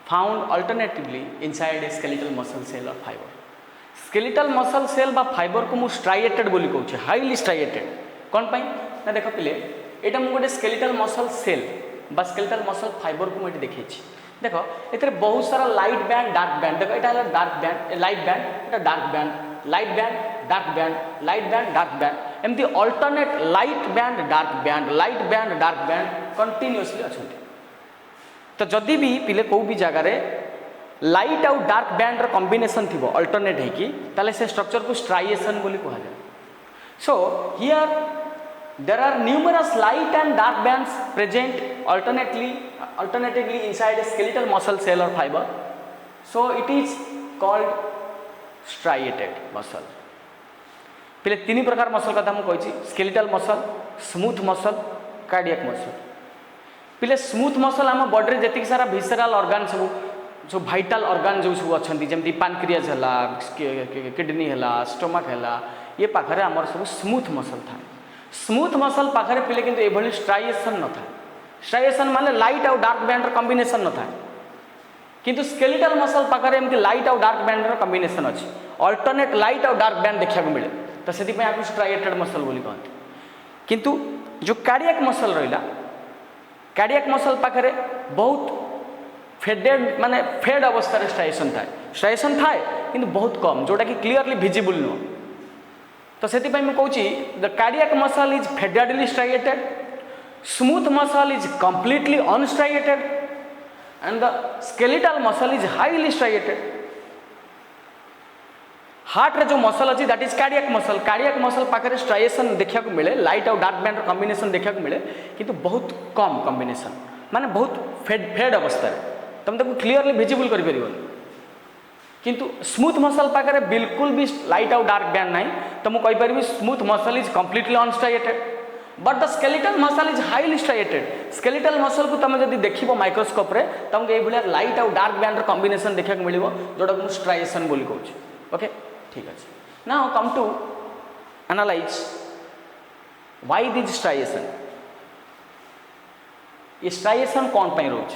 [SPEAKER 1] found alternatively inside a skeletal muscle cell or fiber. Skeletal muscle cell बा fibre को मु striated बोली कहूँ, highly striated. कौन पाई ना देखो पिले एटा मु गोटे skeletal muscle cell बा skeletal muscle fiber को मुझे देखी छी. देखो इतने बहुत सारा light band dark band. देखो इटा है dark band light band इटा dark band light band dark band light band dark band एमती alternate light band dark band continuously अच्छे. तो जदि भी पिले को भी जगह रे लाइट आउ डार्क बैंड रो कॉम्बिनेशन थिबो अल्टरनेट है कि ताले से स्ट्रक्चर को स्ट्राइएशन बोली कहा जाए. So here there are numerous light and dark bands present alternatively inside a skeletal muscle cell or fiber. So it is called striated muscle. पिले तीन प्रकार मसल कथा मुझे कही skeletal muscle smooth muscle cardiac muscle पिले smooth muscle आम body रे जी सारा विसेराल ऑर्गन सब जो वाइटल ऑर्गन जो सब अच्छा जमी पानक्रियाज है किडनी है स्टोमक है ये पाखे आमर सब स्मूथ मसल था स्मूथ मसल पाखे पिले किंतु एभली स्ट्राइएसन न था स्ट्राइएसन माने लाइट आउ डार्क बैंड कॉम्बिनेशन न था किंतु स्केलेटल मसल पाखे एमती लाइट आउ डार्क बैंड कॉम्बिनेशन अच्छी अल्टरनेट लाइट आउ डार्क बैंड देखा मिले तो से स्ट्राइएटेड मसल बोली कहते किंतु जो कार्डियक मसल रहा कार्डियक मसल पाखे बहुत फेडेड माने फेड अवस्था स्ट्राइएसन थाए किंतु बहुत कम जोटा कि क्लीयरली विजिबल नुह तो से कहूँ the cardiac muscle is fadedly striated smooth muscle is completely unstriated and the skeletal muscle is highly striated heart रे जो मसल अच्छी दैट इज कार्डियक मसल पाखे स्ट्राइएसन देखा मिले लाइट और डार्क बैंड कॉम्बिनेशन देखा मिले किंतु बहुत कम कॉम्बिनेशन माने बहुत फेड अवस्था तुम ताको क्लीयरली विजिबल कर किंतु स्मूथ मसल पाखे बिल्कुल भी लाइट और डार्क बैंड ना तो मुझे कहीपरि smooth muscle is completely unstriated but the skeletal muscle is highly striated skeletal muscle को तुम जब देख माइक्रोस्कोप रे तुमको ये लाइट और डार्क बैंड कॉम्बिनेशन देखा मिले जोटा को स्ट्राइएसन बोली कहूँ ओके ठीक अच्छे now come to analyse why this striation ये स्ट्राइएसन कौन पाई रोज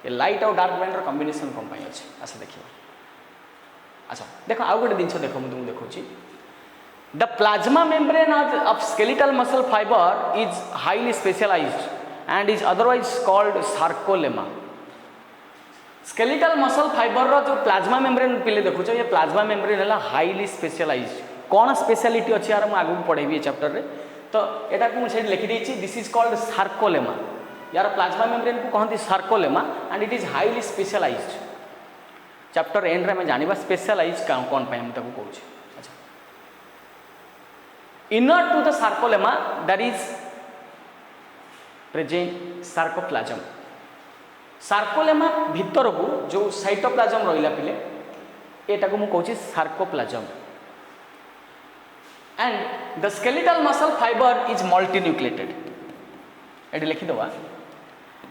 [SPEAKER 1] ये लाइट और डार्क बैंड कॉम्बिनेशन कौन पाई अच्छे अच्छा देखिए अच्छा देख आउ गोटे जिन देख मुझे देखा the plasma membrane of skeletal muscle fibre is highly specialised and is otherwise called sarcolemma skeletal muscle fibre रो जो प्लाज्मा मेम्ब्रेन पिले देखुच ये प्लाज्मा मेम्ब्रेन है हाईली स्पेशलाइज्ड कौन स्पेशलिटी अच्छी यार मुझे आगे पढ़ेबी ये चैप्टर रे तो यहाँ को मुझे लिखिदी दिस इज कॉल्ड सार्कोलेमा यार प्लाज्मा मेम्ब्रेन को कहते sarcolemma and it is highly specialised chapter and रे मैं जानिबा स्पेशलाइज कौन पाए हम ताको कहूँ अच्छा inner to the sarcolemma that is present sarcoplasm sarcolemma भितर को जो साइटोप्लाज्म रहा पिले एटा को मु कहूँ sarcoplasm and the skeletal muscle fibre is multinucleated ये लिखिदवा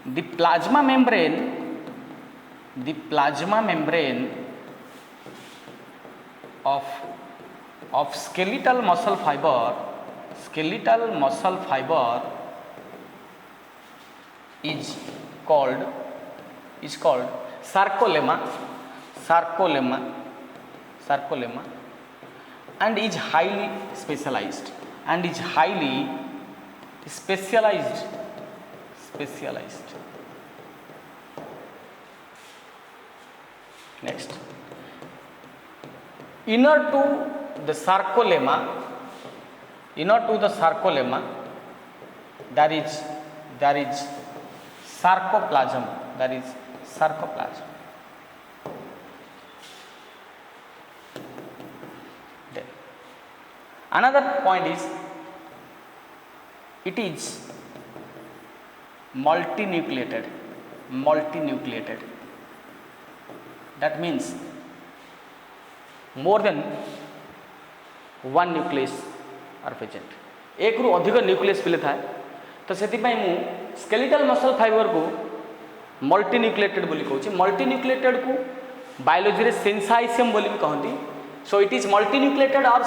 [SPEAKER 1] the plasma membrane of skeletal muscle fiber is called sarcolemma and is highly specialized next inner to the sarcolemma there is sarcoplasm then another point is it is multinucleated that means more than one nucleus are present एक रु अधिक nucleus पिले थाए तो से skeletal muscle fibre को multinucleated बोली कहूँ मल्टीन्यूक्लिएटेड को बायोलॉजी रे सिंसाइसियम बोली भी कहती सो इट इज मल्टीन्यूक्लिएटेड और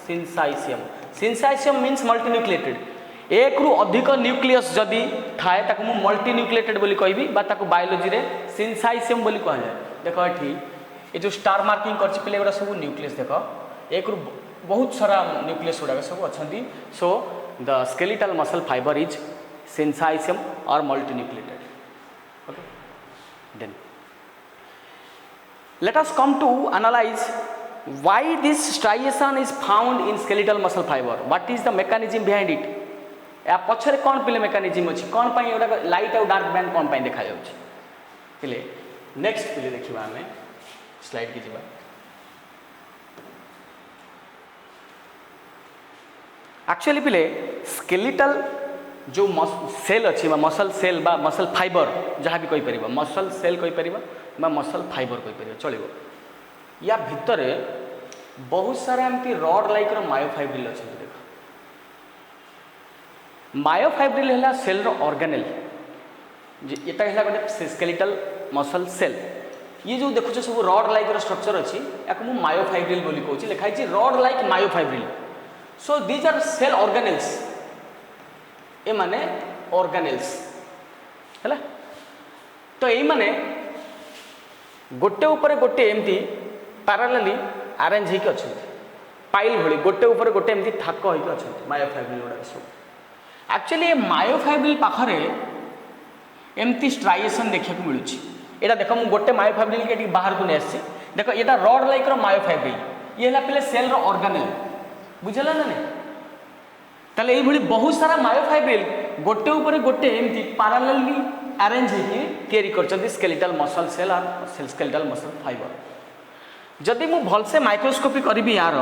[SPEAKER 1] सिंसाइसियम मीन्स मल्टीन्यूक्लिएटेड एक रु अधिक न्यूक्लियस जदि थाए ताको मु मल्टीन्यूक्लिएटेड बोली कहबी बा ताको बायोलॉजी रे सिंसाइसियम बोली कह जाए देखो ये ये जो स्टार मार्किंग कर पिले गुड़ा सब न्यूक्लियस देख एक रु बहुत सारा न्यूक्लियस गुड़ाक सब अच्छा so the skeletal muscle fibre is syncytium और multinucleated okay then let us come to analyze why this striation is found in skeletal muscle fiber what is the mechanism behind it या पछरे कौन पिले mechanism अच्छी कौन पाई एटा light और dark band कौन पाई देखा जाउछि पिले नेक्स्ट पिले देखिबा हमें स्लाइड की जीवा एक्चुअली पिले स्केलेटल जो सेल अच्छी मसल सेल बा मसल फाइबर जहाँ भी कही परिबा मसल सेल कही परिबा बा मसल फाइबर कही परिबा चलिबो या भितरे बहुत सारा एमती रड लाइक मायोफाइब्रिल अच्छा देख मायोफाइब्रिल है सेल ऑर्गेनेल यहाँ है गोटे स्केलेटल मसल सेल ये जो देखुच सब रड लाइक स्ट्रक्चर अच्छी या मायोफाइब्रिल बोली कहूँ लिखाई rod like myofibril so these are cell organelles ए माने ऑर्गेनेल्स है तो यही माने गोटे ऊपर गोटे एमती पैरेलली अरेंज होकर अच्छा पाइल भली गोटे ऊपर गोटे एमती थाक होकर अच्छा मायोफाइब्रिल गुड़ा सब एक्चुअली ये मायोफाइब्रिल पाखरे एमती स्ट्राइएशन देखा मिलूँ यहाँ देख मुझे गोटे मायोफाइब्रिल के बाहर को नहीं आसी देख यहाँ रड लाइक मायोफाइब्रिल ये है पे सेल ऑर्गेनेल बुझेगा ना नहीं ताले ये बहुत सारा मायोफाइब्रिल गोटे ऊपर गोटे एमती पैरेलली अरेंज होकर स्केलेटल मसल सेल और स्केलेटल मसल फाइबर जदि मु भलसे माइक्रोस्कोपी करी यार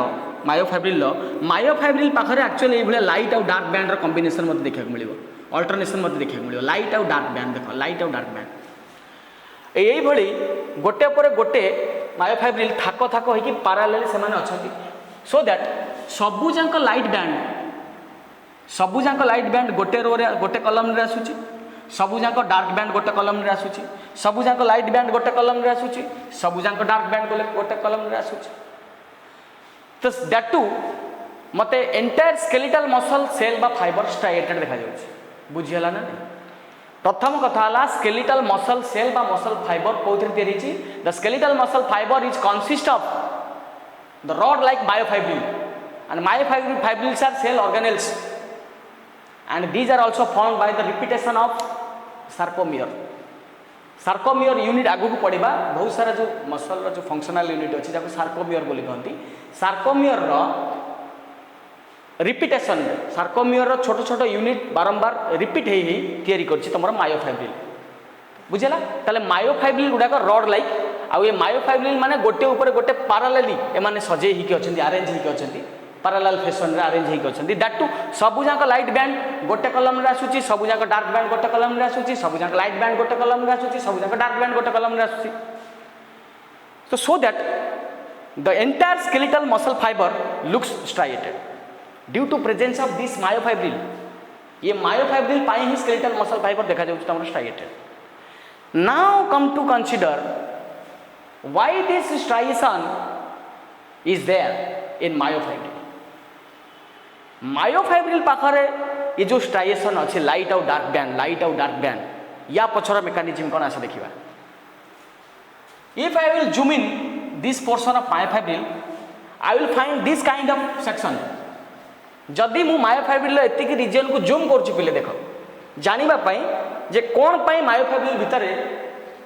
[SPEAKER 1] मायोफाइब्रिल पाखे एक्चुअली ये लाइट और डार्क बैंड कॉम्बिनेशन मत देखा मिले अल्टरनेशन मत देखा मिले लाइट और डार्क बैंड देख लाइट और डार्क बैंड यही गोटे पर गोटे मायोफाइब्रिल थाक थाक होगी पैरेलली से अच्छा सो दैट सबूजाक लाइट बैंड गोटे रो गोटे कलम रे आसुची सबूजाक डार्क बैंड गोटे कलम रे आसुची सबूजाक लाइट बैंड गोटे कलम रे आसुची सबूजाक डार्क बैंड गोटे कलम रे आसुची तो दैट टू मते एंटायर स्केलेटल मसल सेल बा फाइबर स्ट्राइएटेड देखा जाउची बुझियला ना प्रथम कथा हला स्केलेटल मसल सेल बा मसल फाइबर कोथि तैयारी छि the skeletal muscle fibre is consist of the rod like myofibril and myofibrils are cell organelles and these are also formed by the repetition of sarcomere unit आगु को पढ़ा बहुत सारा जो muscle जो फंक्शनल यूनिट अच्छी जहाँ सार्कोमियर बोली कहती सार्कोमियर रिपिटेशन सार्कोमियर छोट छोट यूनिट बारंबार रिपीट हो तुम मायोफाइब्रिल बुझेगा ताले मायोफाइब्रिल गुड़ाक रड लाइक आउ ये मायोफाइब्रिल माने गोटे ऊपर गोटे पैरेलली एमाने सजे हिकी अछंती अरेंज हिकी अछंती पैरेलल फैशन रे अरेंज हिकी अछंती दैट टू सबुजाक लाइट बैंड गोटे कलम रे आसुची सबुजाक डार्क बैंड गोटे कलम रे आसुची सबुजाक लाइट बैंड गोटे कलम रे आसुची सबुजाक डार्क बैंड गोटे कलम रे आसुची तो so that the entire skeletal muscle fibre looks striated due to presence of this myofibril ये मायोफाइब्रिल पाई ही स्केलेटल मसल फाइबर देखा जाउछ तमर striated now come to consider why this striation is there in myofibril myofibril पाखरे ये जो striation अच्छे लाइट और डार्क बैंड या पछर मेकानिज्म कौन आसे देखिबा if I will zoom in this portion of myofibril I will find this kind of section जदि मु मायोफाइब्रिल एतिक रीजन को जूम करछि पिले देखो जानिबा पई जे कोन पई मायोफाइब्रिल भितरे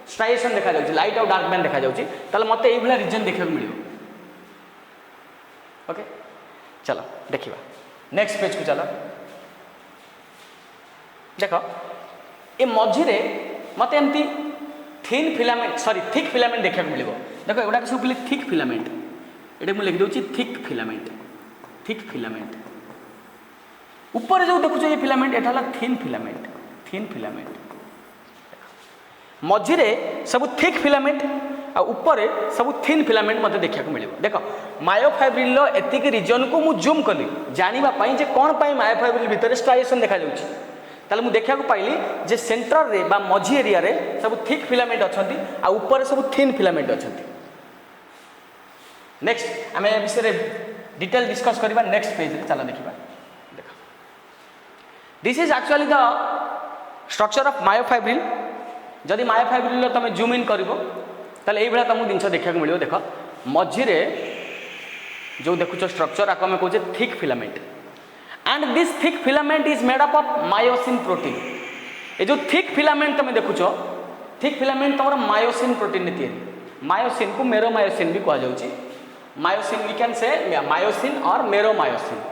[SPEAKER 1] स्ट्राइएशन देखा जाउछि लाइट और डार्क बैंड देखा जाउछि ताले मते एई भला रीजन देखा मिलियो ओके चलो देखिबा नेक्स्ट पेज को चलो देखो ए मझिरे मते एमती thin filament sorry thick filament देखा मिलिबो देखो एगुडा सब पिले थिक फिलामेंट एटे मु लिख दोछि थिक फिलामेंट ऊपर जो देखुछ ये फिलामेंट एटा हला थिन फिलामेंट मझिरे सब थिक फिलामेंट आ ऊपर सब थिन फिलामेंट मते देखा मिले देख मायोफाइब्रिल एतिक रीजन को मु जूम कली जानिबा पई जे कोन पई मायोफाइब्रिल भीतर स्ट्राइएशन देखा जाउछि ताले मु देखा को पाइली जे सेंटर रे बा मझी एरिया रे सब थिक फिलामेंट अछंती आ ऊपर सब थिन फिलामेंट अछंती नेक्स्ट आमे विषय रे डिटेल डिस्कस करबा नेक्स्ट पेज रे चला देखिबा देखो this is actually the structure of myofibril जदि मायोफाइब्रिल तुम जूम इन कर ये तुमको जिन देखा मिले देख मझिरे जो देखुच स्ट्रक्चर आपको आम कहे thick filament and this thick filament is made up of myosin protein ये जो थिक फिलामेंट तुम देखुच थिक फिलामेंट तुम मायोसिन प्रोटीन या मायोसिन को मेरोमायोसिन भी कहुच्छी myosin we can say myosin और मेरोमायोसिन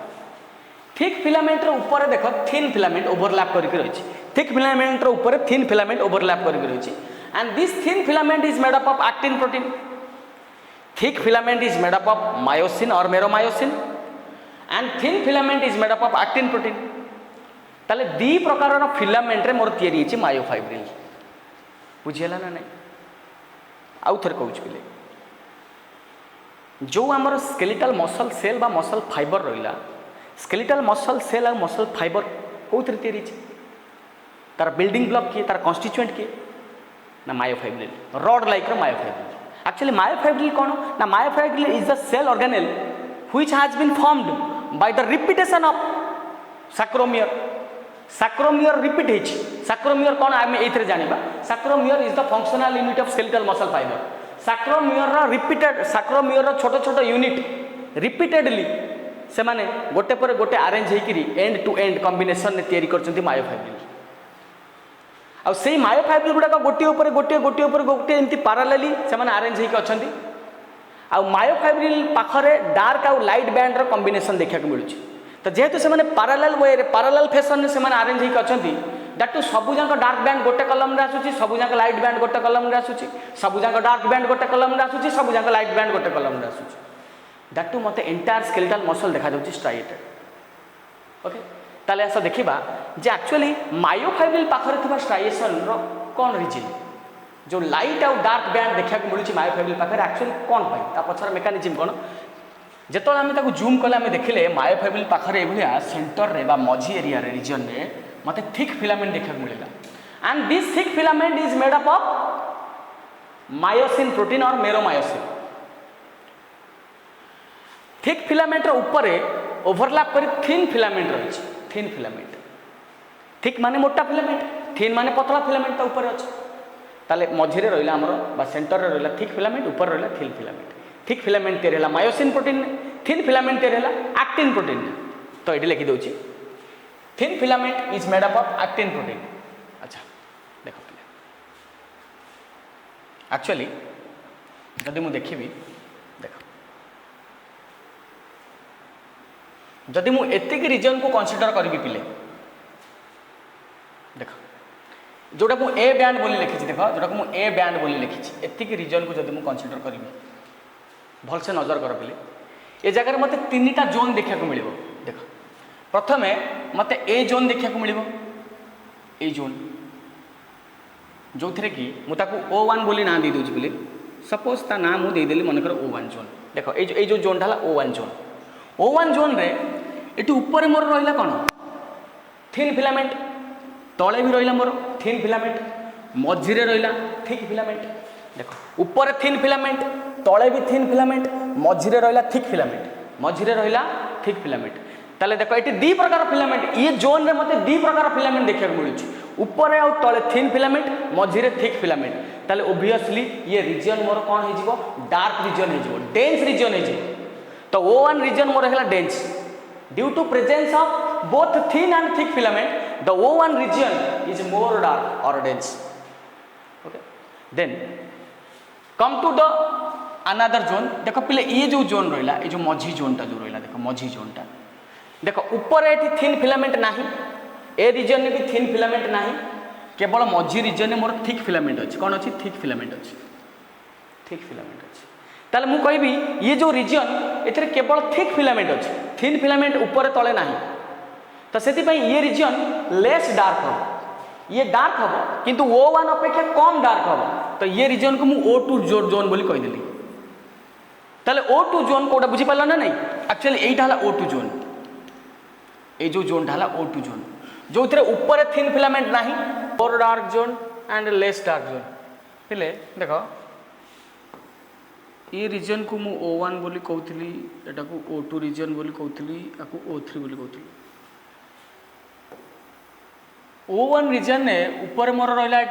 [SPEAKER 1] थिक फिलामेंट ऊपर देख थिन फिलामेंट ओवरलैप करके रही थिक फिलामेंट ऊपर थिन फिलामेंट ओवरलैप करके रही and this thin filament is made up of actin protein thick filament is made up of myosin और meromyosin and thin filament is made up of actin protein ताले दी प्रकार filament रे मोर तैयारी होची myofibril बुझियला ना नहीं आउ थरे कहूछ पिले जो आमर स्केलेटल मसल सेल बा मसल फाइबर रहा स्केलेटल मसल सेल आ मसल फाइबर कौन तैयारी तार बिल्डिंग ब्लॉक किए तार कन्स्टिट्यूएंट किए ना myofibril rod like myofibril actually myofibril कौन ना myofibril is the cell organelle which has been formed by the repetition of sarcomere repeat होइछि सैक्रोमियर कौन आम ये जानिबा sarcomere is the functional unit of skeletal muscle fibre sarcomere छोट छोट unit repeatedly से माने गोटे पर गोटे आरेंज होकर एंड टू एंड कॉम्बिनेशन ने तैयारी करछन्ती मायोफाइब्रिल आ से मायोफाइब्रिल गुड़ाक गोटे ऊपर गोटे गोटे ऊपर गोटे एमती पारालेली से माने अरेंज होकर अछन्ती आ मायोफाइब्रिल पाखरे डार्क आउ लाइट बैंड रो कॉम्बिनेशन देखा मिलूँ तो जेहेतु से माने पैरेलल वे पैरेलल फैशन से माने अरेंज होकर अछन्ती दैट टू सबुजाक डार्क बैंड गोटे कलम रे आसुची सबुजाक लाइट बैंड गोटे कलम रे आसुची सबुजाक डार्क बैंड गोटे कलम रे आसुची सबुजाक लाइट बैंड गोटे कलम रे आसुची दैट टू मते एंटायर स्केलेटल मसल देखा जाउची स्ट्राइएटेड ओके ताले आसा देखिबा जे एक्चुअली मायोफाइब्रिल पाखरे थिबा स्ट्राइएशन रो कोन रीजन जो लाइट आउ डार्क बैंड देखा मिलूँ मायोफाइब्रिल पाखरे एक्चुअली कोन पाई ता पछर मेकानिज्म कोन जेतोल आमे ताकू जूम कले आमे देखिले मायोफाइब्रिल पाखरे एभलिया सेंटर रे बा मझी एरिया रे रीजन रे मते थिक फिलामेंट देखा मिलला and this thick filament is made up of myosin protein और मेरोमायोसिन थिक फिलामेंट रो ऊपर ओवरलैप कर थिन फिलामेंट रही थिन फिलामेंट थिक माने मोटा फिलामेंट थिन माने पतला फिलामेंट ता ऊपर अछि ताले मझिरे रहिला हमर बा सेंटर रे रहिला थिक फिलामेंट ऊपर रहिला थिन फिलामेंट थिक फिलामेंट तेरे मायोसिन प्रोटीन थिन फिलामेंट तेरे एक्टिन प्रोटीन तो ये लिखि दउची thin filament is made up of actin protein अच्छा देखो एक्चुअली जदि मु देखिबी देखो जदि मु एतिक रीजन को कंसीडर करी पिले देखो जोटा मु ए बैंड बोली लिखी देख जोटा मु ए बैंड बोली लिखी एतिक रीजन को जदि मु कंसीडर करी भलसे नजर कर पिले ए जगह मते तीनटा जोन देखा मिल देख प्रथमे मते ए जोन देखा मिल ए जोन जो थे कि मुझे O1 बोली ना दे दूची बोले सपोज ता ना मुझे देदेली मनकर O1 जोन देख ये जो जोन ढाला O1 जोन रे ये ऊपर मोर रहा कौन थिन फिलामेंट तले भी रहा मोर थिन फिलामेंट मझिरे रहा थिक फिलामेंट देख ऊपर थिन फिलामेंट तले भी थिन फिलामेंट मझिरे रहा थिक फिलामेंट मझिरे रहा थिक फिलामेंट ताले देखो ये दी प्रकार फिलामेंट ये जोन रे मते दी प्रकार फिलामेंट देखा मिलूँ ऊपर आउ तले थिन फिलामेंट मझिरे थिक फिलामेंट ताले ओब्वियसली ये रीजन मोर कौन हो डार्क रीजन हो डेंस रीजन हो तो O1 रीजन मोर है dense due to presence of both thin and thick filament the O1 region is more dark और dense okay then come to the another zone देखो पहले ये जो zone रहा ये जो मझी जोनटा जो रहा देखो मझी जोनटा देखो ऊपर ये थिन फिलामेंट नहीं ए रीजन में भी थिन फिलामेंट नहीं केवल मझी रीजन में मोर थिक फिलामेंट अच्छी कौन अच्छी थिक फिलामेंट अच्छी थिक फिलामेंट अच्छी ताले मु कहबी ये जो रीजन एथरे केवल थिक फिलामेंट अच्छी थिन फिलामेंट ऊपर तले नहीं तो से ये रीजन लेस डार्क हम ये डार्क हम किंतु O1 अपेक्षा कम डार्क हम तो ये रीजन को मु O2 जोन बोली कहीदेली ताले O2 जोन कोटा बुझी पाला ना नहीं एक्चुअली एटा हला O2 जोन ये जो जोन ढाला O2 जोन जो थे ऊपर थिन फिलामेंट नहीं और dark zone and less dark zone पिले देखो ये रीजन को मु O1 बोली कहूली एटा को O2 रीजन बोली कहूली आकु O3 बोली कहूली O1 रीजन ने ऊपर मोर रहा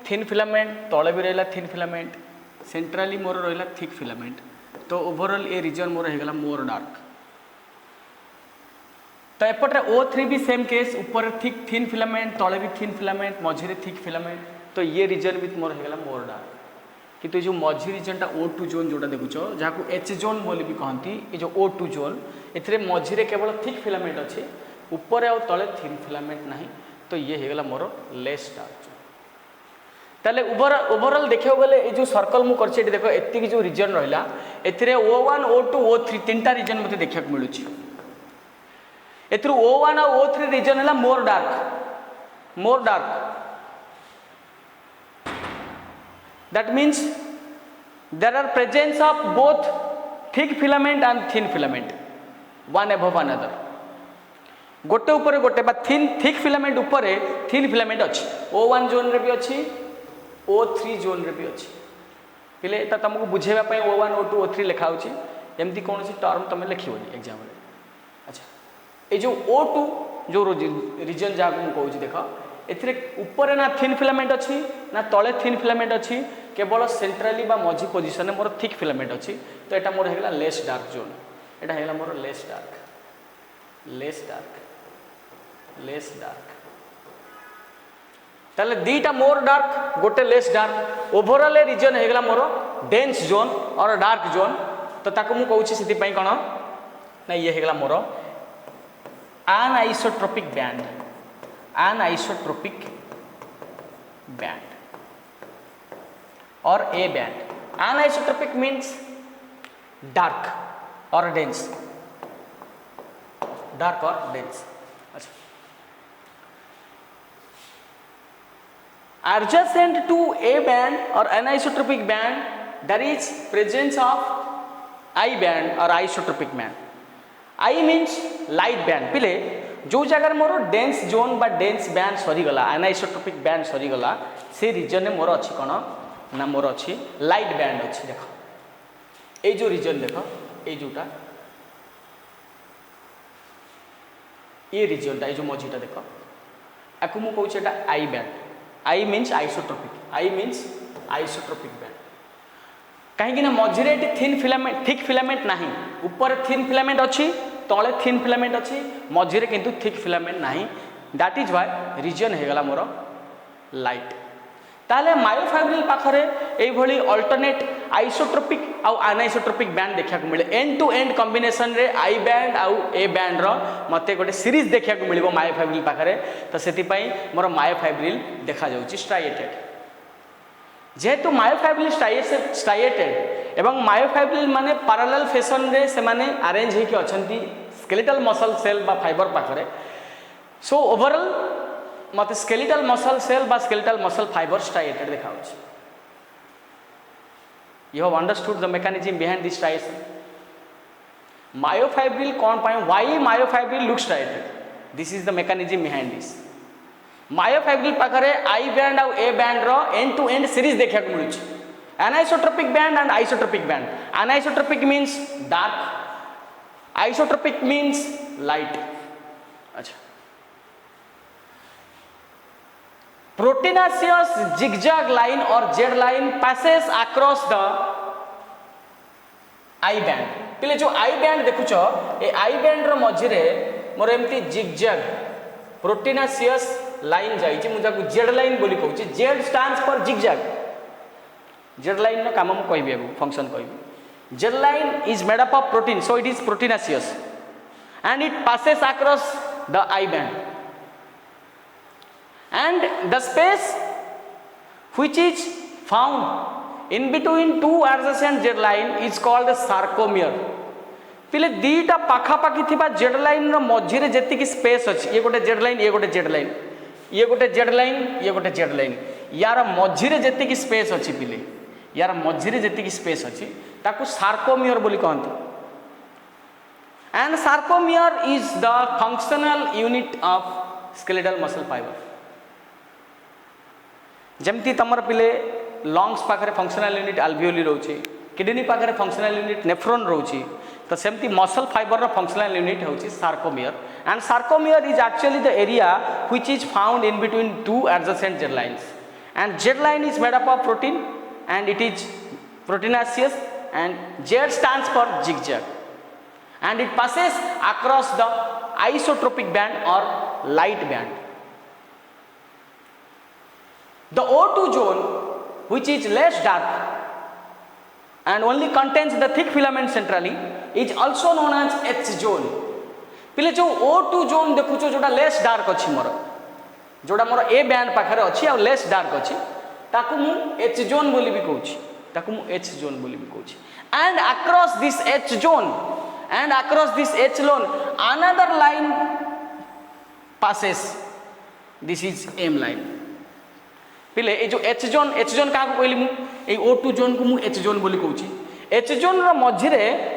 [SPEAKER 1] थिन फिलामेंट तले भी रहा थिन फिलामेंट सेंट्रली मोर रहा थिक फिलामेंट तो ओवरऑल ए रीजन मोर होगा मोर डार्क तो एपटे O3 भी सेम केस ऊपर थिक थिन फिलामेंट तले भी थिन फिलामेंट मझिरे थिक फिलामेंट तो ये रीजन भी मोर होगा मोर डार्क किंतु जो मझी रीजनटा O2 जोन जोटा देखुच जहाँ H जोन बोली भी कहती ये जो O2 जोन ए मझिरे केवल थिक फिलामेंट अच्छे ऊपर आउ तले थिन फिलामेंट नहीं तो ये होगा मोर लेस डार्क जोन ताले ओवरऑल देखा गले ये जो सर्कल मु करछे देख एति जो रीजन रहा ए O1 O2 O3 तीनटा रीजन मते देखा मिलूँ एथु O1 और O3 रीजन है more dark that means there are presence of both thick filament and thin filament one above another गोटे ऊपर गोटे बा थिक फिलामेंट ऊपर थिन फिलामेंट अच्छी O1 जोन रे भी अच्छी O3 जोन रे भी अच्छी पिले एटा तुमको बुझेबा पई O1 O2 O3 लिखा होची एमती कौन सी टर्म तुम लिखिबनी एग्जाम रे। अच्छा ये जो O2 जो रीजन जहाँ को कहूँ देख एथिरे ऊपर ना थिन फिलामेंट अच्छी ना तले थिन फिलामेंट अच्छी केवल सेंट्रली बा मझी पोजिशन मोर थिक फिलामेंट अच्छी तो यहाँ मोर है लेस डार्क जोन एटा है मोर लेस डार्क ताले दीटा मोर डार्क गोटे लेस डार्क ओवरऑल रीजन है मोर डेंस जोन और डार्क जोन तो ताको मु कहूँ से कौन ना ये है मोर anisotropic band or A band. Anisotropic means dark or dense. अच्छा adjacent to A band or anisotropic band there is presence of I band or isotropic band. I means light band पिले जो जगह मोर डेंस जोन बा dense band सरीगला anisotropic band सरीगला से reason में मोर अच्छी कौन ना मोर अच्छी लाइट बैंड अच्छी देख ये जो रीजन देख ये जोटा ये रीजनटा ये जो मझीटा देख आपको मुझे कहूँ I band I means isotropic band कहीं मझीरे थिन फिलामेंट थिक फिलामेंट नहीं ऊपर थिन फिलामेंट अच्छी तले थिन फिलामेंट अच्छी मझीरे किंतु थिक फिलामेंट नहीं दैट इज वाई रीजन होगा मोर लाइट ताले मायोफाइब्रिल पाखरे एई भली अल्टरनेट आइसोट्रोपिक आउ अनाइसोट्रोपिक बैंड देखा मिले एंड टू एंड कॉम्बिनेशन रे आई बैंड आउ ए बैंड रो मते गोटे सीरीज देखा मिलिबो मायोफाइब्रिल पाखरे तो सेति पई मोर मायोफाइब्रिल देखा जाउची स्ट्राइएटेड जेहेतु मायोफाइब्रिल स्ट्राइएटेड एवं मायोफाइब्रिल माने पैरेलल फैशन रे से माने अरेंज होके अछंती स्केलेटल मसल सेल बा फाइबर पाखरे सो ओवरऑल मत स्केलेटल मसल सेल बा स्केलेटल मसल फाइबर स्ट्राइएटेड देखा होची you have understood the mechanism behind this striation myofibril कौन पाए why myofibril look striated this is the mechanism behind this myofibril पाखरे I band आउ A band रो end to end series देखा मिलुची anisotropic band and isotropic band anisotropic means dark isotropic means light अच्छा proteinaceous zigzag line और Z line passes across the I band पिले जो I band देखुछ A I band रो मझिरे मोर एमती zigzag प्रोटीनासियस line जाइए मुझे Z line बोली कहूँ Z stands for zigzag Z line रो काम मु कहबी फंक्शन कहबी Z line is made up of protein so it is proteinaceous and it passes across the I band and the space which is found in between two adjacent Z line is called sarcomere पिले दीटा पाखापाखी थिबा Z line रो मझिरे जेतिकी space अछि ये गोटे Z line ये गोटे Z line ये गोटे Z line ये गोटे जेड लाइन यार मझिरे जेतिकी स्पेस अछि पिले यार मझिरे जेतिकी स्पेस अछि ताकू सार्कोमियर बोली कहंती and sarcomere is the functional unit of skeletal muscle fibre जमती तमर पिले लंग्स पाखरे फंक्शनल यूनिट अल्वियोली रोची किडनी पाखरे फंक्शनल यूनिट नेफ्रॉन रोची तो सेमती मसल फाइबर रो फंक्शनल यूनिट होची sarcomere and sarcomere is actually the area which is found in between two adjacent Z lines and Z line is made up of protein and it is proteinaceous and Z stands for zigzag and it passes across the isotropic band or light band. The O2 zone, which is less dark and only contains the thick filament centrally, is also known as H zone. पिले जो O2 zone देखुचो जोटा less dark अछि मोर जोटा मोर A band पाखरे अछि आ less dark अछि ताकू मु H zone बोली भी कहूछि ताकू मु H zone बोली भी कहूछि and across this H zone and across this H zone another line passes this is M line पिले ए जो H zone का कहली मु ए O2 zone को मु H zone बोली कहूछि एच जोन मझी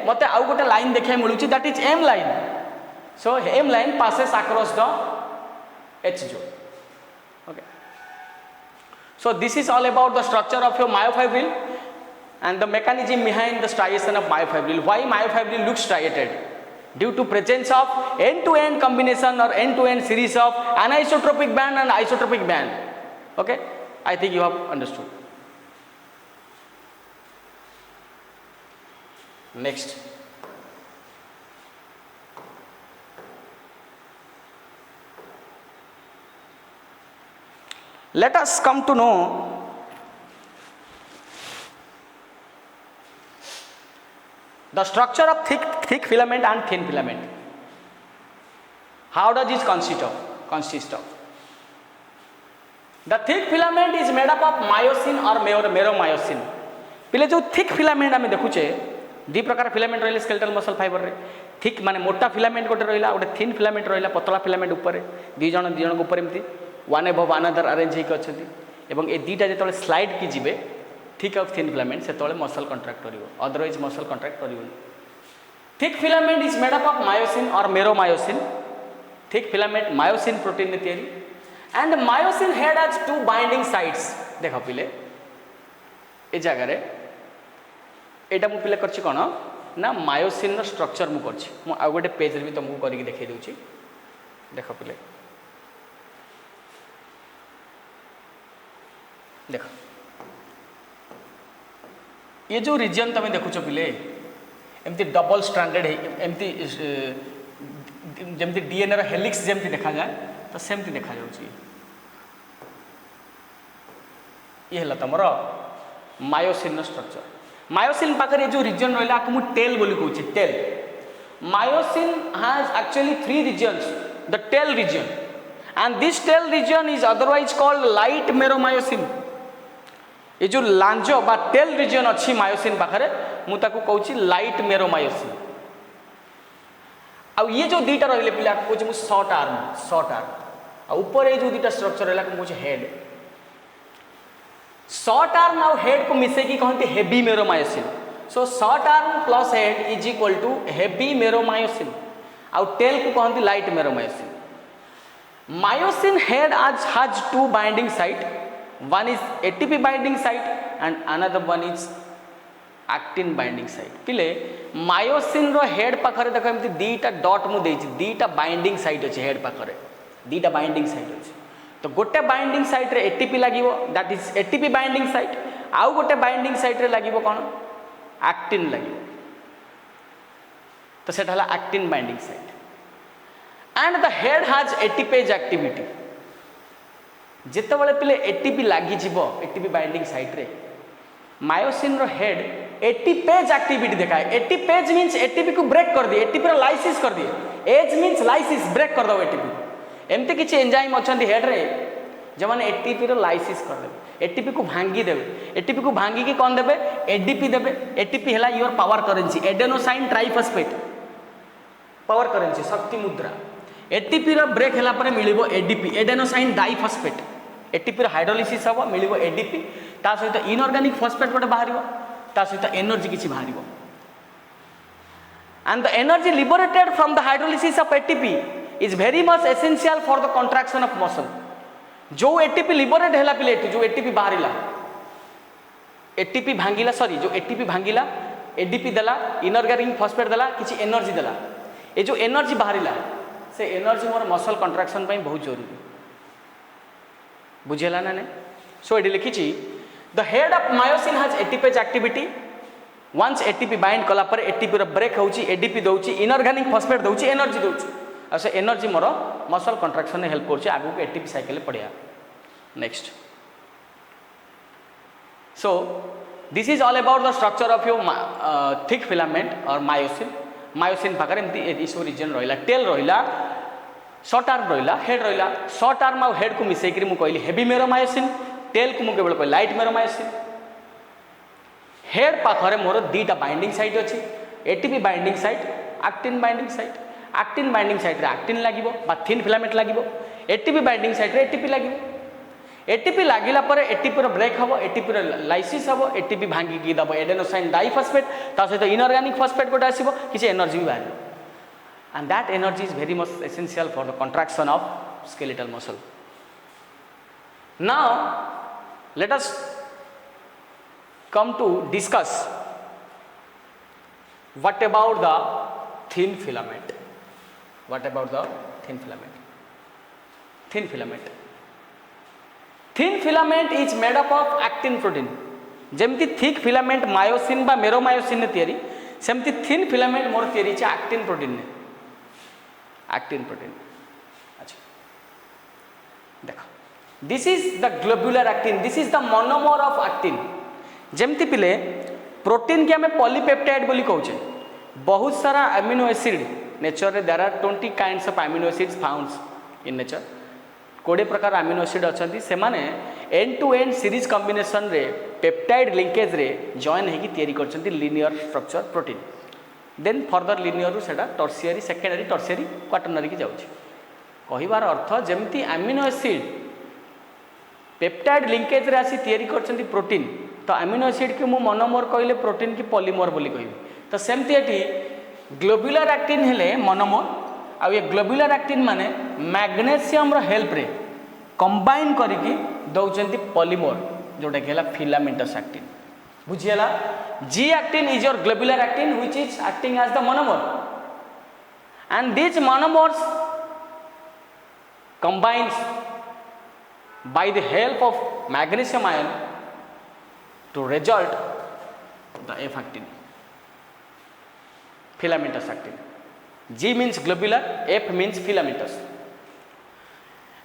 [SPEAKER 1] मत आउ गोटे लाइन देखा मिलूँ that is M line. So M line passes across the H zone. Okay. So this is all about the structure of your myofibril and the mechanism behind the striation of myofibril. Why myofibril looks striated? Due to presence of end-to-end combination or end-to-end series of anisotropic band and isotropic band. Okay, I think you have understood. Next, let us come to know the structure of thick filament and thin filament. How does this consist of? The thick filament is made up of myosin or meromyosin. पिले जो thick filament आम देखुचे दी प्रकार filament रही skeletal muscle fibre रे. Thick माने मोटा filament गोटे रहा गोटे थिन फिलामेंट रहा पतला फिलामेंट उपर दीज उपर एमती वन एबव अनदर अरेंज होकर अच्छा ये दीटा जो स्लाइड की जीवे थिक ऑफ थिन फिलामेंट से मसल कंट्राक्ट कर अदरवाइज मसल कंट्राक्ट कर. Thick filament is made up of myosin और meromyosin. Thick filament myosin protein ने तैयारी and myosin head has two binding sides. देख पिले ए जगह एटा मु पिले करछि कोन ना मायोसिन रो स्ट्रक्चर मु करछि मु आ गोटे पेज रे भी तुमको करके देखै देउछि. देख पिले देख ये जो रीजन तुम देखुच पिले एमती डबल स्ट्रैंडेड एमती जमती डीएनए रो हेलिक्स जमती देखा जाए तो सेमती देखा जाउछि. ये हला तमरो मायोसिन रो स्ट्रक्चर. मायोसिन पाखरे जो रीजन रहला को मु टेल बोली कहूछि. Tail myosin has actually 3 regions. The tail region and this tail region is otherwise called light meromyosin. ये जो लांजो बा टेल रीजन अच्छी मायोसिन पाखरे मु ताकू कहूछि लाइट मेरोमायोसिन. आ ये जो दीटा रहले पिला को कहूछि मु शॉर्ट आर्म आ ऊपर ये जो दीटा स्ट्रक्चर रहला को कहूछि हेड. शॉर्ट आर्म और हेड को मिसे की कहते heavy meromyosin. So short arm plus head is equal to heavy meromyosin और टेल को कहते लाइट मेरोमायोसिन. मायोसिन हेड आज has 2 binding site. One is ATP binding site and another one is actin binding site. पिले myosin रो head पाखरे देखो एमती दीटा डॉट मु देछि दीटा बाइंडिंग साइट अछि. हेड पाखरे दीटा बाइंडिंग साइट अछि. तो गोटे बाइंडिंग साइट रे ATP लागिवो that is ATP binding site. आउ गोटे बाइंडिंग साइट रे लागिवो कोन एक्टिन लागिवो. तो सेटा हला actin binding site. And the head has ATPase activity. जिते बड़े पिले एटीपी लगी एटीपी बाइंडिंग साइट रे मायोसिन रो हेड एटीपेज एक्टिविटी देखाए. एटीपेज मीन्स एटीपी को ब्रेक कर दिए. एटीपी रो लाइसिस कर दिए. एज मीन्स लाइसिस ब्रेक कर दो एटीपी. एमती किसी एंजाइम अच्छा हेड रे जो मैंने एटीपी रो लाइसिस कर देवे. एटीपी को भांगी देवे. एटीपी को भांगी की कौन देवे एडीपी देवे. एटीपी है your power currency adenosine triphosphate power currency शक्ति मुद्रा. एटीपी रो ब्रेक हैला परे मिलिबो एडीपी एडेनोसाइन डाइफॉस्फेट. एटीपी रो हाइड्रोलिसिस हबो मिलिबो एडीपी. ता सहित इनऑर्गेनिक फॉस्फेट गोटे बाहरिबो. ता सहित एनर्जी किछि बाहरिबो. And the energy liberated from the hydrolysis of ATP is very much essential for the contraction of muscle. जो एटीपी लिबरेट हैला पिले जो एटीपी बाहरिला एटीपी भांगिला सॉरी जो एटीपी भांगिला एडीपी देला इनऑर्गेनिक फॉस्फेट देला किछि एनर्जी देला. ए जो एनर्जी बाहरिला से एनर्जी मोर मसल कंट्रैक्शन पई बहुत जरूरी. बुझेला ना ने. सो एडी लिखिछि the head of myosin has ATPase activity. Once ATP bind कला पर एटीपी रो ब्रेक होउछि एडीपी दोउछि इनऑर्गेनिक फॉस्फेट दोउछि एनर्जी दोउछि. आ से एनर्जी मोर मसल कंट्रैक्शन ने हेल्प करछि आगु के एटीपी साइकिल पड़िया. Next so this is all about the structure of your thick filament और मायोसिन. मायोसिन पाखरे एमती इशू रीजन रहिला टेल रहिला शॉर्ट आर्म रहिला हेड रहिला. शॉर्ट आर्म और हेड को मिसई करी मु कहली हेवी मेरोमायोसिन. टेल को मु केवल कहली लाइट मेरोमायोसिन. हेड पाखरे मोर दीटा बाइंडिंग साइट अछि. ATP binding site actin binding site. Actin binding site रे एक्टिन लागिवो बा थिन फिलामेंट लागिवो. एटीपी बाइंडिंग साइट रे एटीपी लागिवो.
[SPEAKER 3] एटीपी लागिला पर एटीपी ब्रेक हम एटीपी लाइसिस हम एटीपी भांगिकी दब एडेनोसाइन डाइफस्फेट ता सहित इनऑर्गेनिक फॉस्फेट गोटे आसीबो किसी एनर्जी भी बाहर and that energy is very much essential for the कंट्राक्शन of skeletal muscle. Now let us come to discuss what about the thin filament. What about the thin filament? Thin filament. Thin filament is made up of actin protein. जेमती thick filament myosin बा meromyosin ने तैयारी सेमती thin filament मोर तैयारी छे actin protein ने. Actin protein. अच्छा देखो this is the globular actin, this is the monomer of actin. जेमती पिले प्रोटीन के हमें पॉलीपेप्टाइड बोली कहूचे. बहुत सारा अमीनो एसिड नेचर रे there are 20 kinds of amino acids found in nature. 20 प्रकार अमीनो एसिड अच्छी से end to end series combination रे पेप्टाइड लिंकेज रे जॉइन होगी तैयारी करछंती linear structure protein. Then further linear सेटा टर्सियरी सेकेंडरी टर्सियरी क्वाटरनरी की जाउछि. कहिबार अर्थ जेमती अमीनो एसिड पेप्टाइड लिंकेज रे आसी तैयारी करछंती प्रोटीन तो अमीनो एसिड के मु मोनोमर कहले प्रोटीन की पॉलीमर बोली कहबी. तो सेमती एटी ग्लोब्युलर एक्टिन हेले मोनोमर आ ये ग्लोब्युलर एक्टिन माने मैग्नेशियम रो हेल्प रे कंबाइन करिकी दउचंती पॉलीमर जोटा कहला फिलामेंटस एक्टिन. बुझियला जी actin is your globular actin which is acting as the monomer and this monomers combines by the help of magnesium ion to result the F actin, filamentous actin. G means globular, F means filamentous.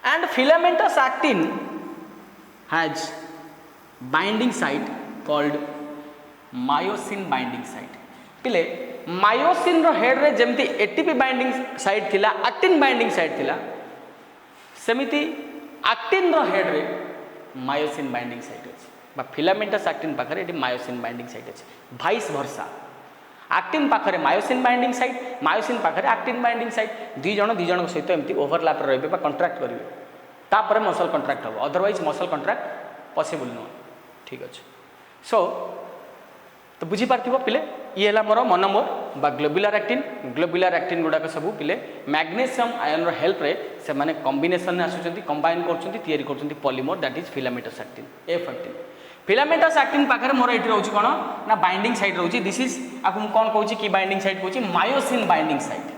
[SPEAKER 3] And filamentous actin has binding site called myosin binding site. पिले myosin रो head रे जेमती ATP binding site थिला, actin binding site थिला, सेमिति actin रो head रे myosin binding site अछि बा filamentous actin पाखरे eighty myosin binding site अछि. Vice वर्सा actin पाखरे मायोसिन बाइंडिंग साइट, मायोसिन पाखरे एक्टिन बाइंडिंग साइट. दुई जण सहित एमती ओवरलैप रहबे बा कंट्रैक्ट करिवे तापर मसल कंट्रैक्ट हो, अदरवाइज मसल कंट्रैक्ट पॉसिबल नो. ठीक अछि. सो तो बुझी पार्थिबो पिले ये हला मोर मोनोमर बा ग्लोब्युलर एक्टिन गुडाक सब पिले मैग्नेशियम आयन रो हेल्प रे से माने कॉम्बिनेशन ने आसुचंती कंबाइन करचंती तयारी करचंती polymer that is filamentous actin F actin. Filamentous actin पाखरे मोर एठी रहउची कोन ना बाइंडिंग साइट रहउची. दिस इज आकु हम कोन कहउची की बाइंडिंग साइट कहउची मायोसिन बाइंडिंग साइट.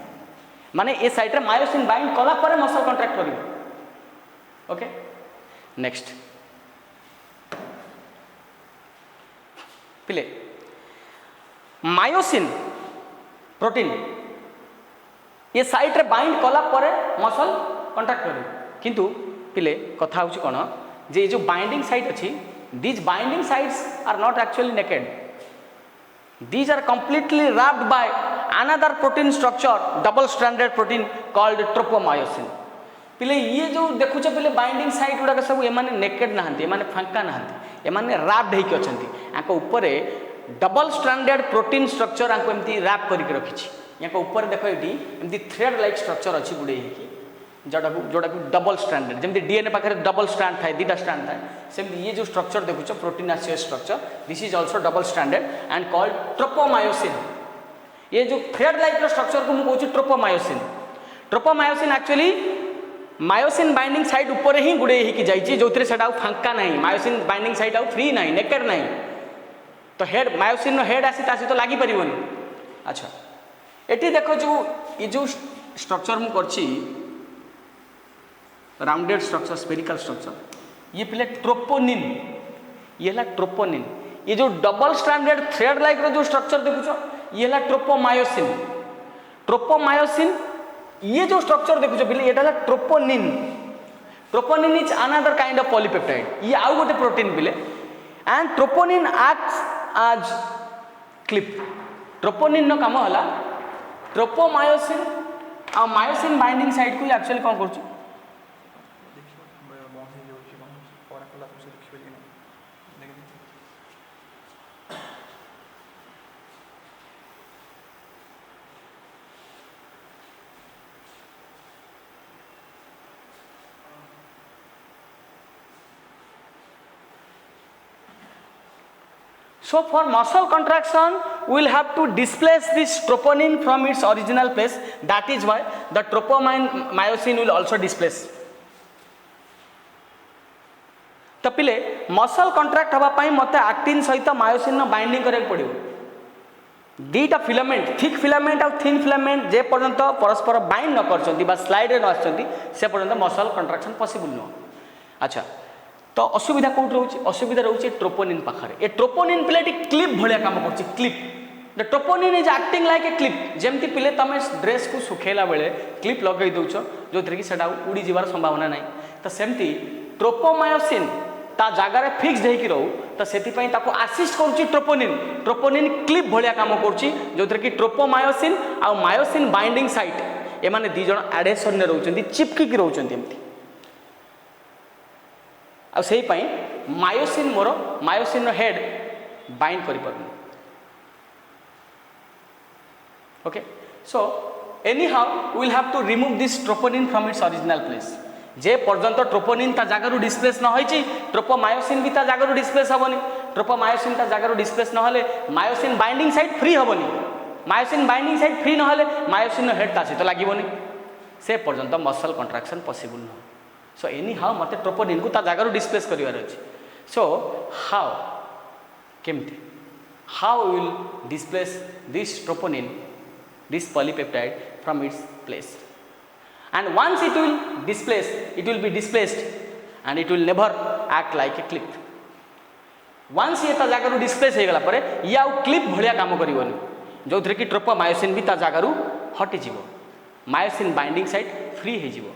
[SPEAKER 3] माने ए साइट रे मायोसिन बाइंड कला पर मसल कांट्रैक्ट करिवो. ओके नेक्स्ट पिले मायोसिन प्रोटीन ये साइट रे बाइंड कला परे मसल कांट्रैक्ट करे. किंतु पिले कथा होची कोन जे जो बाइंडिंग साइट अछि these binding sites are not actually naked. These are completely wrapped by another protein structure double stranded protein called tropomyosin. पिले ये जो देखुछ पिले बाइंडिंग साइट गुडा सब ए माने नेकेड नहंती, ए माने फांका नहंती, ए माने wrapped हेकि अछंती. आको ऊपरे डबल स्ट्रैंडेड प्रोटीन स्ट्रक्चर आंको एमती रैप करके रखी. यहाँ ऊपर देख ये एमती थ्रेड लाइक स्ट्रक्चर अच्छी गुड़े जोटा डबल स्ट्रैंडेड जमी डीएनए पाखे डबल स्ट्रैंड थाए दुटा स्ट्रैंड थाए सेमती ये जो स्ट्रक्चर देखुच प्रोटीन आसियो structure this is also double stranded and called tropomyosin. ये जो थ्रेड लाइक स्ट्रक्चर को मुझे tropomyosin. Tropomyosin actually myosin binding site ऊपर ही गुड़े ही जाइए जो फांका ना मायोसिन बाइंडिंग साइट आउ फ्री ना नेकेड ना तो हेड मायोसिन नो हेड आसी तो लागी परिबोनी. अच्छा एटी देखो जो ये जो स्ट्रक्चर मु करछि राउंडेड स्ट्रक्चर स्फेरिकल स्ट्रक्चर ये पिले ट्रोपोनिन ये ला ट्रोपोनिन. ये जो डबल स्ट्रैंडेड थ्रेड लाइक रो जो स्ट्रक्चर देखुछो ये ला ट्रोपोमायोसिन. ट्रोपोमायोसिन ये जो स्ट्रक्चर देखुछो पिले एटा ला troponin. Troponin is another kind of polypeptide. ये आउ गोटे प्रोटीन पिले and troponin acts as clip. Troponin नो काम होला ट्रोपोमायोसिन आ मायोसिन बाइंडिंग साइट को एक्चुअली कौन करछु So for muscle contraction, we will have to displace this troponin from its original place. That is why the tropomyosin will also displace. तो पिले muscle contract हवा पाई मते एक्टिन सहित myosin binding करे पड़ियो. दीटा फिलामेंट थिक फिलामेंट और thin filament जे पर्यंत परस्पर बाइंड न करछंती बा स्लाइड रे न आछंती से पर्यंत मसल कंट्राक्शन पॉसिबल न. अच्छा तो असुविधा कोट रहउची. असुविधा रहउची ट्रोपोनिन पाखरे. ए ट्रोपोनिन प्लेट क्लिप भलिया काम करछि. Clip the troponin is acting like a clip. जेमति पिले तमे ड्रेस को सुखेला बेले क्लिप लगै दउछो जोथरे कि सेटा उडी जिवार संभावना नाही. तो सेमति ट्रोपोमायोसिन ता जगार फिक्स होकर रहू तो से आसिस्ट करुच्ची ट्रोपोनिन. ट्रोपोनिन क्लिप भलिया काम करुच्ची जो कि ट्रोपोमायोसिन आ मायोसिन बाइंडिंग साइट एमाने दी जण एडेसन रोचंती चिपकी रोचंती एमती. आ सेही पई मायोसिन मोर मायोसिन रो हेड बाइंड करि परनी. Okay so anyhow we will have to remove this troponin from its original place. जे पर्यंत ट्रोपोनिन ता जगार डिस्प्लेस न होइची ट्रोपोमायोसिन भी ता जगार डिस्प्लेस हबनी. ट्रोपोमायोसिन ता जगार डिस्प्लेस न होले मायोसिन बाइंडिंग साइट फ्री हबनी. मायोसिन बाइंडिंग साइट फ्री न होले मायोसिन हेड ता सहित लागीबनी. से पर्यंत मसल कंट्राक्शन पॉसिबल न. सो एनी हाउ मते ट्रोपोनिन को ता जगार डिस्प्लेस करिवार अछि. सो हाउ केमति how will displace this troponin this polypeptide from its place. And once it will displace, it will be displaced and it will never act like a clip. Once ये ता जगार displace हो गला परे ये आउ clip भलिया काम करिवनी जो थरे कि ट्रोपोमायोसिन भी ता जगार हटि जिवो. मायोसिन बाइंडिंग साइट फ्री हे जिवो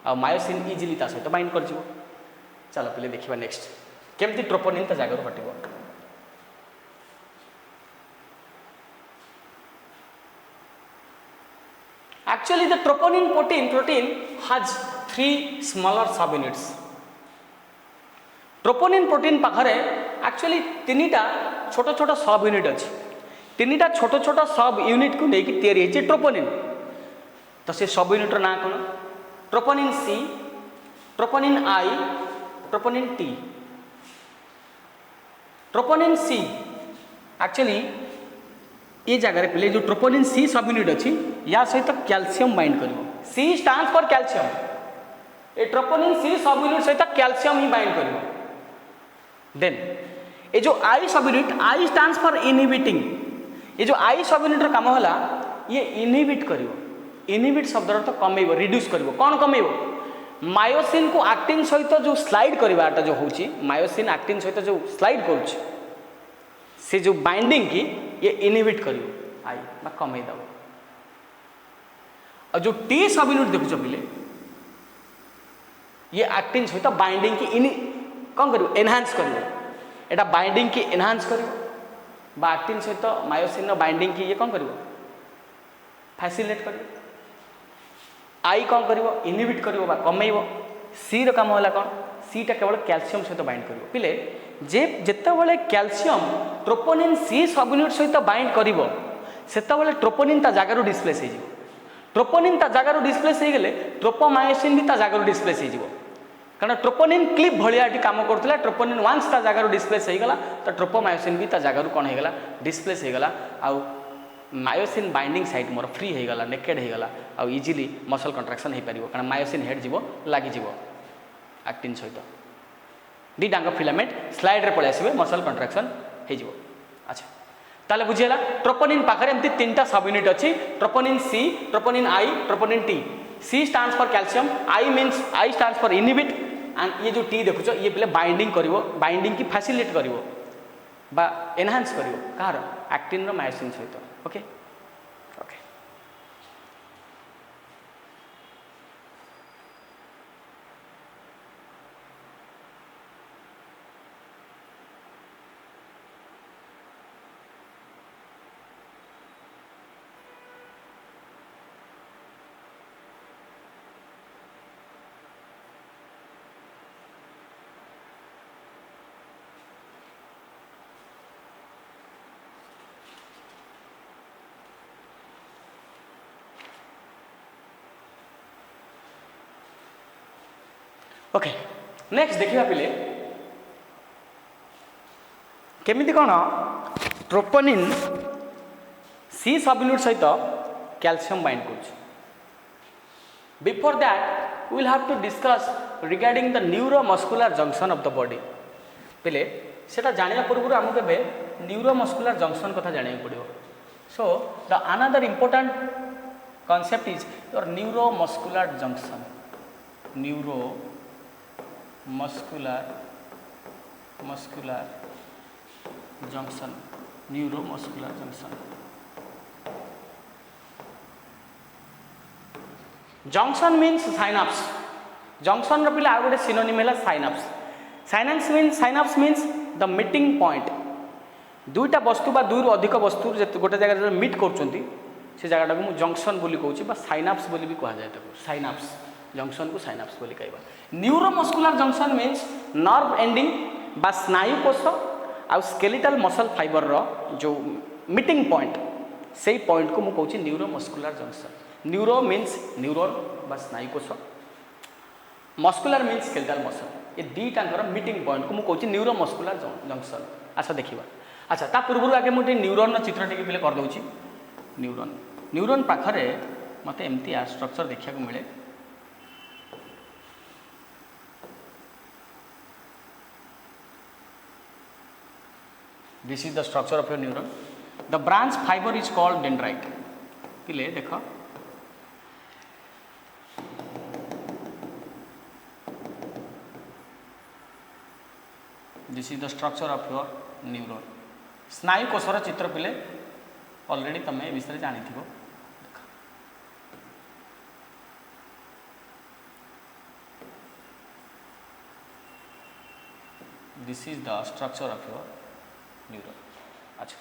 [SPEAKER 3] आ मायोसिन इजीली ता सहित बाइंड कर जिवो. चलो पहिले देखिबा नेक्स्ट केमति ट्रोपोनिन ता जगार हटिबो. Actually, the troponin protein has 3 smaller subunits. Troponin protein पाखरे actually 3टा छोटा छोटा सब यूनिट अछि. 3टा छोटा छोटा सब यूनिट को लेके तैयारी है ट्रोपोनिन. तो से सब यूनिट रो ना कोन troponin C, troponin I, troponin T. Troponin C actually ये जगह पे जो ट्रोपोनिन सी सब यूनिट अच्छी या सहित कैल्शियम बाइंड करिवो. C stands for calcium. ए ट्रोपोनिन सी सब यूनिट सहित कैल्शियम ही बाइंड करिवो. देन ये जो I subunit I stands for inhibiting. ये जो आई सब यूनिट रो काम होला ये इनहिबिट करिवो. इनहिबिट शब्द अर्थ कमेइबो रिड्यूस करिवो. कोन कमेइबो मायोसिन को एक्टिन सहित जो स्लाइड करिवाटा जो होची मायोसिन एक्टिन सहित जो स्लाइड करूची से जो बाइंडिंग की ये इनहिबिट करियो आई बा कमे दब. और जो टी सब यूनिट देखुछ पिले ये एक्टिन सहित बाइंडिंग की इन कौन करियो एनहांस करियो. एटा बाइंडिंग की एनहांस करियो बा एक्टिन सहित मायोसिन बाइंडिंग की ये कौन करियो फैसिलिटेट करियो. आई कौन करियो इनहिबिट करियो बा कमेइबो. सी रो काम होला कौन सी टा केवल कैल्शियम सहित बाइंड करियो. पिले जे जेतेबेले calcium troponin C subunit सहित बाइंड करिवो सेतेबेले ट्रोपोनिन ता जगार डिस्प्लेस हे जिवो. ट्रोपोनिन ता जगार डिस्प्लेस हे गेले ट्रोपोमायोसिन भी ता जगार डिस्प्लेस हे जिवो. कारण ट्रोपोनिन क्लिप भलिया काम करथिला. ट्रोपोनिन वंस ता जगार डिस्प्लेस हे गला तो ट्रोपोमायोसिन भी ता जगार कोन हे गला डिस्प्लेस हे गला. आ मायोसिन बाइंडिंग साइट मोर फ्री हे गला नेकेड हे गला. आ इजीली मसल कंट्राक्शन हे परिवो कारण मायोसिन हेड जिवो लागि जिवो एक्टिन सहित. दीटांग फिलामेंट स्लाइड रे पळे आसीबे मसल कंट्राक्शन हे जिवो. अच्छा ताले बुझियला ट्रोपोनिन पाखरे एमती 3टा सब यूनिट अछि. Troponin C, troponin I, troponin T. C stands for calcium, I means I stands for inhibit and ये जो टी देखुछ ये पहिले बाइंडिंग करिवो. बाइंडिंग की फैसिलिटेट करिवो बा एनहांस करिवो कार एक्टिन रो मायोसिन सहित. ओके ओके ओके नेक्स्ट देखिबा पिले केमिति कोन ट्रोपोनिन सी सब यूनिट सहित कैल्शियम बाइंड कर। Before that we will have to discuss regarding the neuromuscular junction of the body. पहले सेटा जानिया पूर्व आमको ए न्यूरोमस्कुलर जंक्शन कथा जानिया पड़ो। So the another important concept is your neuromuscular junction. Neuromuscular junction. Neuromuscular junction. Junction means synapse. Junction रो पिला आगोटे synonym है synapse. Synapse means the meeting point. दुईटा वस्तु बा दुई अधिक वस्तु गोटे जगह मीट कर से जगह को जंक्शन बोली कहूँ साइनाप्स बोली भी कहा जाए। साइनाप्स जंक्शन को साइनाप्स बोली कहवा। Neuromuscular junction means nerve ending बा स्नायु कोश आ स्केलेटल मसल फाइबर रो जो मीटिंग पॉइंट से पॉइंट को मुझे कहूँ neuromuscular junction. Neuro means neuron बा स्नायु कोश, मस्कुलर मीन्स स्केलेटल मसल। ये दुईटांकर मीटिंग पॉइंट को मुझे कहूँ न्यूरोमस्कुलर जंक्शन। अच्छा देखा। अच्छा ता पूर्व आगे मुझे न्यूरोन चित्र टी पे करदे। न्यूरोन पाखरे मत एमती स्ट्रक्चर देखा मिले। This is the structure of your neuron. The branch fibre is called dendrite. पिले देख this is the structure of your neuron. स्नायु कोशर चित्र पिले ऑलरेडी तमें विषय जानी थी। This is the structure of your neuron. अच्छा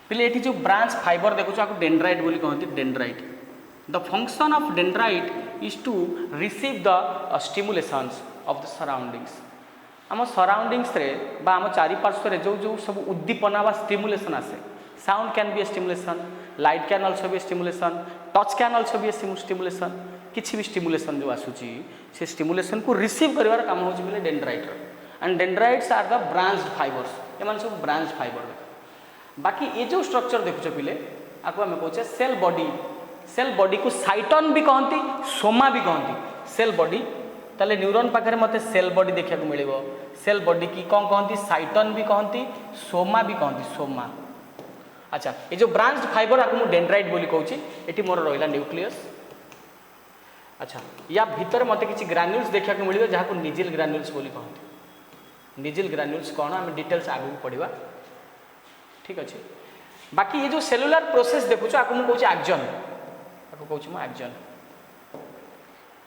[SPEAKER 3] पिले ये जो ब्रांच फाइबर देखो डेंड्राइट बोली कहते। Dendrite the function of dendrite is to receive the stimulations of the surroundings. आम सराउंडिंग्स रे बा आम चारिपार्श्व जो जो सब उद्दीपना बा स्टिमुलेशन आसे। Sound can be A stimulation, light can also be A stimulation, touch can also be A stimulation. किसी भी स्टिमुलेशन जो आसूची से स्टिमुलेशन को रिसीव करिवार काम होची बोले dendrite. And dendrites are the branch fibres. ये मान सब ब्रांच फाइबर। बाकी ये जो स्ट्रक्चर देखुछ पिले आपको आम कहचे सेल बॉडी। सेल बॉडी को साइटन भी कहती, सोमा भी कहती। सेल बॉडी ताले न्यूरॉन पाखे मत सेल बॉडी देखा मिले। सेल बॉडी की कौन कहती? साइटन भी कहती, सोमा भी कहती। सोमा। अच्छा ये जो ब्रांच फाइबर आपको मुझे डेंड्राइट बोली कहूँ। ये मोर रहा न्यूक्लियस। अच्छा या भीतर मत किसी ग्रान्यूल्स देखा मिले जहाँ को निजिल ग्रान्यूल्स बोली कहते। निजिल ग्रान्यूल्स कौन आम डिटेल्स आगू पढ़ा। ठीक अच्छे। बाकी ये जो सेलुलर प्रोसेस देखुच आपको मुझे कहूँ एक्जन। आपको कहूँ मैं एक्जन।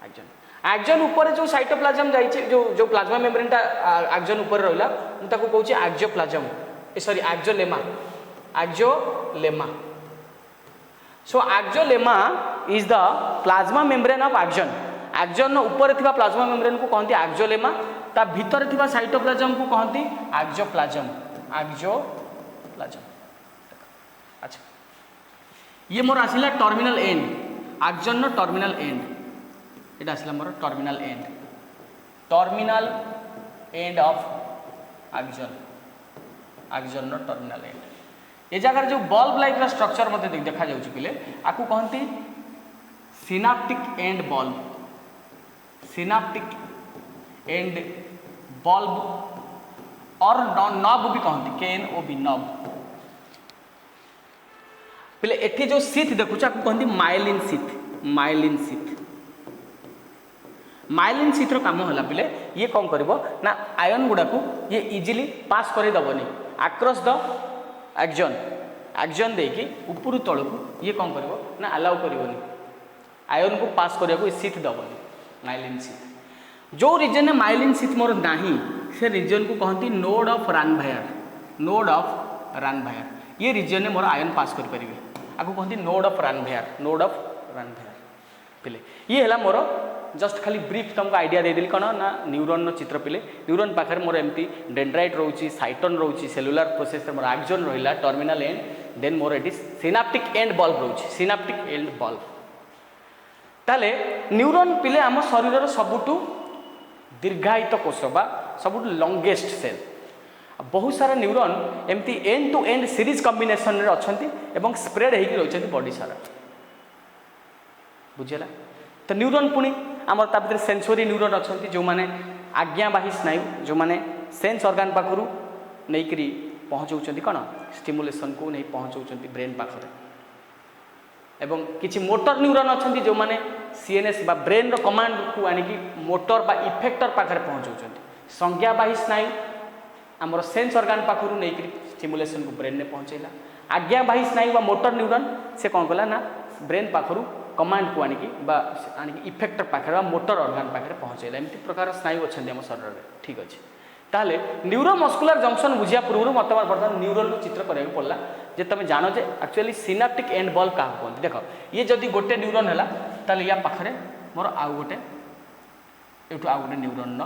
[SPEAKER 3] एक्जन एक्जन ऊपर जो साइटोप्लाज्म जाइए जो प्लाज्मा मेम्ब्रेनटा एक्जन ऊपर रहा मुझे कहूँ axoplasm sorry axolemma. Axolemma. So axolemma is the plasma membrane of axon. Axon ऊपर थिबा प्लाज्मा मेम्ब्रेन को कहती एक्जोलेमा। ता भीतर थिबा साइटोप्लाज्म को कहती एक्जोप्लाज्म। एक्जोप्लाज्म। अच्छा ये मोर आसिला terminal end. Axon terminal end ये आसिला मोर terminal end. Terminal end of axon. Axon terminal end. ये जगह जो बल्ब लाइक स्ट्रक्चर मत देखा जाऊँ पिले आपको कहती synaptic end bulb. Synaptic end bulb और नब भी कहती KNOB नब। पिले एठी जो सीथ देखुच आपको कहती myelin sheath. Myelin sheath. Myelin sheath काम है पिले ये कौन कर ना आयन गुड़ा को ये इजिली पास करदेवनी आक्रॉस द एक्जन। एक्जन देकी ऊपर तल को ये कौन कर ना अलाउ करनी आयन को पास करने को सीथ दबनी माइलिन सीथ। जो रिजन में माइलिन सीथ मोर नहीं से रिजन को कहती node of Ranvier. Node of Ranvier ये रिजन में मोर आयन पास करें आपको कहती node of Ranvier. Node of Ranvier पिले ये है मोर जस्ट खाली ब्रीफ तुमको आइडिया देदेली कौन ना न्यूरॉन चित्र पिले। न्यूरॉन पाखे मोर एमती डेंड्राइट रोची, साइटन रोची, सेलुलर प्रोसेस मोर एक्जन रहा, टर्मिनल एंड, देन मोर एट सिनाप्टिक एंड बल्ब रोची। सिनाप्टिक एंड बल्ब ताले न्यूरॉन पिले आम शरीर सबुठू दीर्घायित कोष बा सबुठू लंगेस्ट सेल। बहुत सारा न्यूरॉन एमती end to end series combination रे अछंती एवं स्प्रेड होगी रही बॉडी सारा बुझेला। तो न्यूरॉन पुणी आमर ता भीतर सेंसोरी न्यूरॉन अछंती जो माने आज्ञावाही स्नायु जो माने सेंस ऑर्गन पाखरु नहीं करी पहुँचाऊँच कौन स्टिमुलेशन को नहीं पहुँचाऊँच ब्रेन पाखरे एवं किसी मोटर न्यूरॉन अच्छा जो माने सीएनएस बा ब्रेन रो कमांड को आनिकी मोटर बा इफेक्टर पाखरे पहुँचाऊँच संज्ञावाही स्नायु आमर सेंस ऑर्गन पाखरु नहीं करी स्टिमुलेशन को ब्रेन ने पहुँचेला। आज्ञावाही स्नायु बा मोटर न्यूरॉन से कौन कला ना ब्रेन पाखरु कमांड को आनिकी इफेक्टर पाखरे बा मोटर ऑर्गन पाखरे पहुँचेला। एमती प्रकार स्नायु अच्छा आम शरीर में ठीक अच्छे। ताहले न्यूरोमस्कुलर जंक्शन बुझिया पूर्व मत बर्तमान न्यूरॉन चित्र करा पड़ा जे तुम जान जे एक्चुअली सिनाप्टिक एंड बल्ब क्या कहते देख ये जदि गोटे न्यूरॉन है ताले या पाखरे मोर आउ गोटे एठू आउ गोटे न्यूरॉन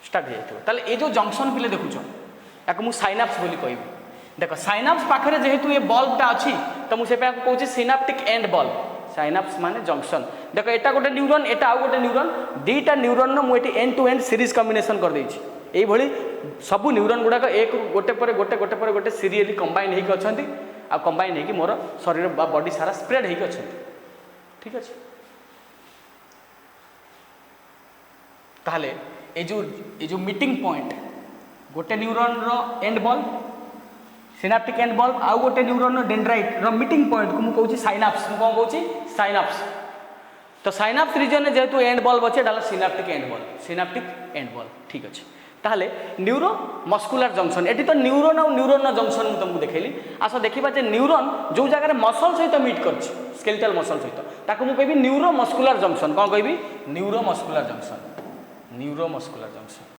[SPEAKER 3] स्टार्ट हो ताले ये जो जंक्शन पिले देखुच या मुझे साइनाप्स बोली कहबी देख साइनाप्स पाखरे जेहेतु ये बल्बटा अच्छी तो मुझे कहूँ सिनाप्टिक एंड बल्ब साइनाप्स माने जंक्शन देख एटा गोटे न्यूरॉन एटा आउ गोटे न्यूरॉन दीटा न्यूरॉन मुझे end to end series combination कर देछि यही सब न्यूरॉन गुड़ाक एक गोटे पर गोटे गोटे पर गोटे सीरियली कंबाइन होकर अच्छा आ कंबाइन होकर मोर शरीर बॉडी सारा स्प्रेड होकर अच्छा ठीक अच्छे। ताहले ये जो मीटिंग पॉइंट गोटे न्यूरॉन रो end bulb synaptic end bulb आउ गोटे न्यूरॉन डेंड्राइट रो मीटिंग पॉइंट को मुझे कहूँ साइनाप्स कौन कहूँ साइनाप्स। तो साइनाप्स रीजन जेहेतु एंड बल्ब अच्छे डाला सिनाप्टिक एंड बल्ब ठीक अच्छे। ताहले न्यूरो मस्कुलर जंक्शन एटी तो न्यूरॉन और न्यूरॉन जंक्शन मुझे तुमको देखली आस देखा जे न्यूरॉन जो जगह मसल सहित मीट कर स्केलेटल मसल सहित ताकू मुझे कहबी न्यूरो मस्कुलर जंक्शन कौन कहबी न्यूरो मस्कुलर जंक्शन।